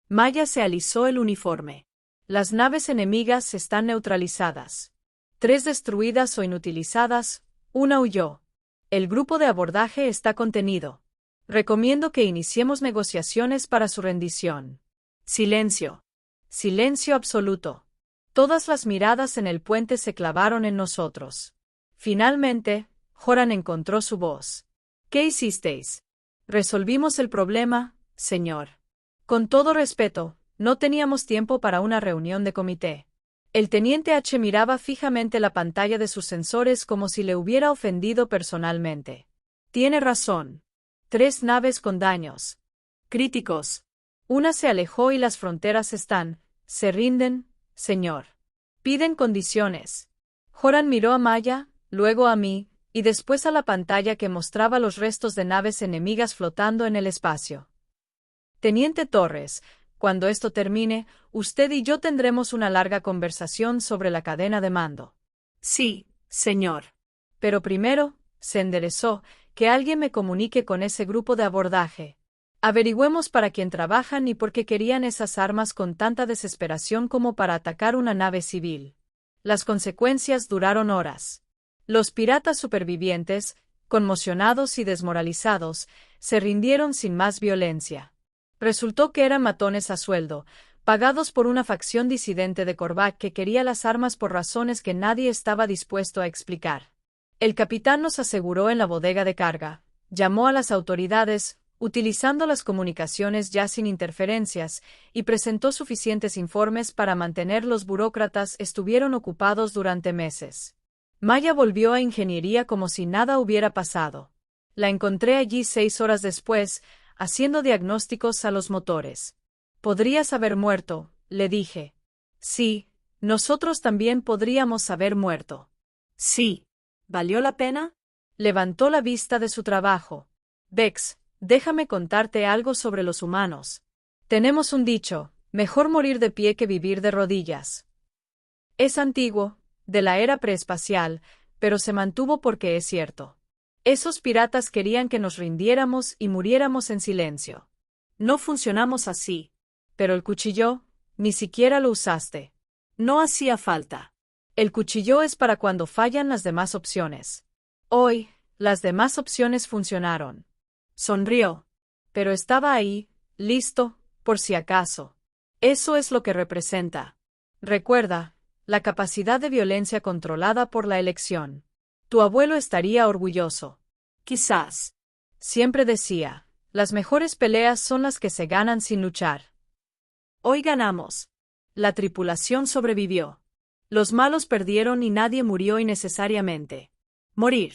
Maya se alisó el uniforme. Las naves enemigas están neutralizadas. 3 destruidas o inutilizadas, 1 huyó. El grupo de abordaje está contenido. Recomiendo que iniciemos negociaciones para su rendición. Silencio. Silencio absoluto. Todas las miradas en el puente se clavaron en nosotros. Finalmente, Joran encontró su voz. ¿Qué hicisteis? Resolvimos el problema, señor. Con todo respeto, no teníamos tiempo para una reunión de comité. El teniente H miraba fijamente la pantalla de sus sensores como si le hubiera ofendido personalmente. Tiene razón. 3 naves con daños críticos. Una se alejó y las fronteras se rinden, señor. Piden condiciones. Joran miró a Maya, luego a mí, y después a la pantalla que mostraba los restos de naves enemigas flotando en el espacio. Teniente Torres, cuando esto termine, usted y yo tendremos una larga conversación sobre la cadena de mando. Sí, señor. Pero primero, se enderezó, que alguien me comunique con ese grupo de abordaje. Averigüemos para quién trabajan y por qué querían esas armas con tanta desesperación como para atacar una nave civil. Las consecuencias duraron horas. Los piratas supervivientes, conmocionados y desmoralizados, se rindieron sin más violencia. Resultó que eran matones a sueldo, pagados por una facción disidente de Korvac que quería las armas por razones que nadie estaba dispuesto a explicar. El capitán nos aseguró en la bodega de carga, llamó a las autoridades, utilizando las comunicaciones ya sin interferencias, y presentó suficientes informes para mantener los burócratas estuvieron ocupados durante meses. Maya volvió a ingeniería como si nada hubiera pasado. La encontré allí 6 horas después, haciendo diagnósticos a los motores. Podrías haber muerto, le dije. Sí, nosotros también podríamos haber muerto. Sí. ¿Valió la pena? Levantó la vista de su trabajo. Vex, déjame contarte algo sobre los humanos. Tenemos un dicho, mejor morir de pie que vivir de rodillas. Es antiguo, de la era preespacial, pero se mantuvo porque es cierto. Esos piratas querían que nos rindiéramos y muriéramos en silencio. No funcionamos así. Pero el cuchillo, ni siquiera lo usaste. No hacía falta. El cuchillo es para cuando fallan las demás opciones. Hoy, las demás opciones funcionaron. Sonrió. Pero estaba ahí, listo, por si acaso. Eso es lo que representa. Recuerda, la capacidad de violencia controlada por la elección. Tu abuelo estaría orgulloso. Quizás. Siempre decía, las mejores peleas son las que se ganan sin luchar. Hoy ganamos. La tripulación sobrevivió. Los malos perdieron y nadie murió innecesariamente. Morir.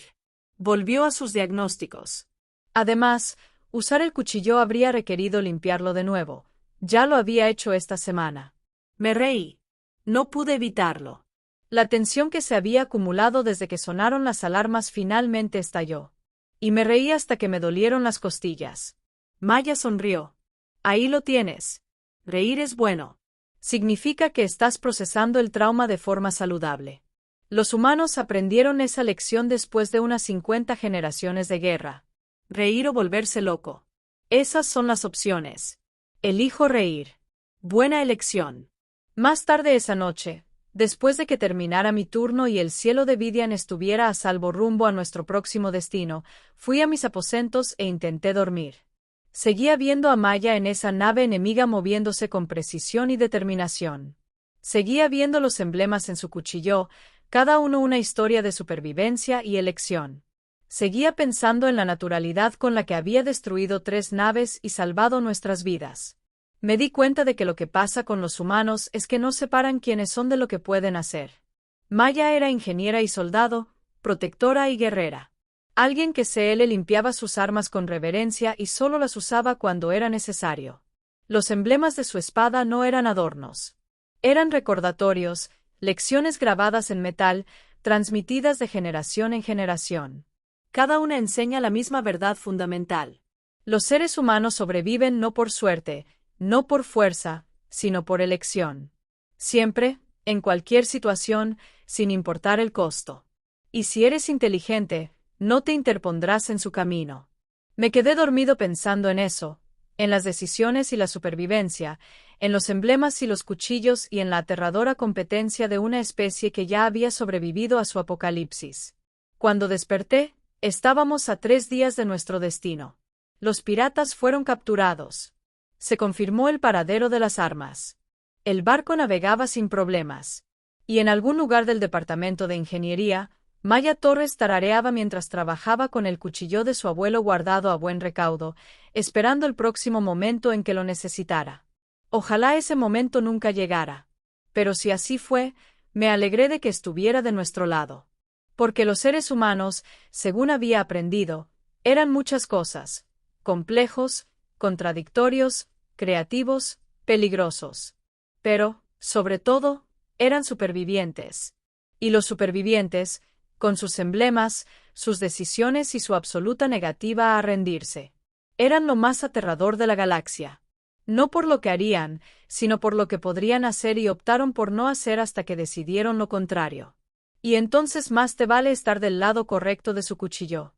Volvió a sus diagnósticos. Además, usar el cuchillo habría requerido limpiarlo de nuevo. Ya lo había hecho esta semana. Me reí. No pude evitarlo. La tensión que se había acumulado desde que sonaron las alarmas finalmente estalló. Y me reí hasta que me dolieron las costillas. Maya sonrió. Ahí lo tienes. Reír es bueno. Significa que estás procesando el trauma de forma saludable. Los humanos aprendieron esa lección después de unas 50 generaciones de guerra. Reír o volverse loco. Esas son las opciones. Elijo reír. Buena elección. Más tarde esa noche, después de que terminara mi turno y el cielo de Vidian estuviera a salvo rumbo a nuestro próximo destino, fui a mis aposentos e intenté dormir. Seguía viendo a Maya en esa nave enemiga moviéndose con precisión y determinación. Seguía viendo los emblemas en su cuchillo, cada uno una historia de supervivencia y elección. Seguía pensando en la naturalidad con la que había destruido 3 naves y salvado nuestras vidas. Me di cuenta de que lo que pasa con los humanos es que no separan quiénes son de lo que pueden hacer. Maya era ingeniera y soldado, protectora y guerrera. Alguien que le limpiaba sus armas con reverencia y solo las usaba cuando era necesario. Los emblemas de su espada no eran adornos. Eran recordatorios, lecciones grabadas en metal, transmitidas de generación en generación. Cada una enseña la misma verdad fundamental. Los seres humanos sobreviven no por suerte, no por fuerza, sino por elección. Siempre, en cualquier situación, sin importar el costo. Y si eres inteligente, no te interpondrás en su camino. Me quedé dormido pensando en eso, en las decisiones y la supervivencia, en los emblemas y los cuchillos y en la aterradora competencia de una especie que ya había sobrevivido a su apocalipsis. Cuando desperté, estábamos a 3 días de nuestro destino. Los piratas fueron capturados. Se confirmó el paradero de las armas. El barco navegaba sin problemas. Y en algún lugar del departamento de ingeniería, Maya Torres tarareaba mientras trabajaba con el cuchillo de su abuelo guardado a buen recaudo, esperando el próximo momento en que lo necesitara. Ojalá ese momento nunca llegara. Pero si así fue, me alegré de que estuviera de nuestro lado. Porque los seres humanos, según había aprendido, eran muchas cosas: complejos, contradictorios, creativos, peligrosos. Pero, sobre todo, eran supervivientes. Y los supervivientes, con sus emblemas, sus decisiones y su absoluta negativa a rendirse, eran lo más aterrador de la galaxia. No por lo que harían, sino por lo que podrían hacer, y optaron por no hacer hasta que decidieron lo contrario. Y entonces más te vale estar del lado correcto de su cuchillo.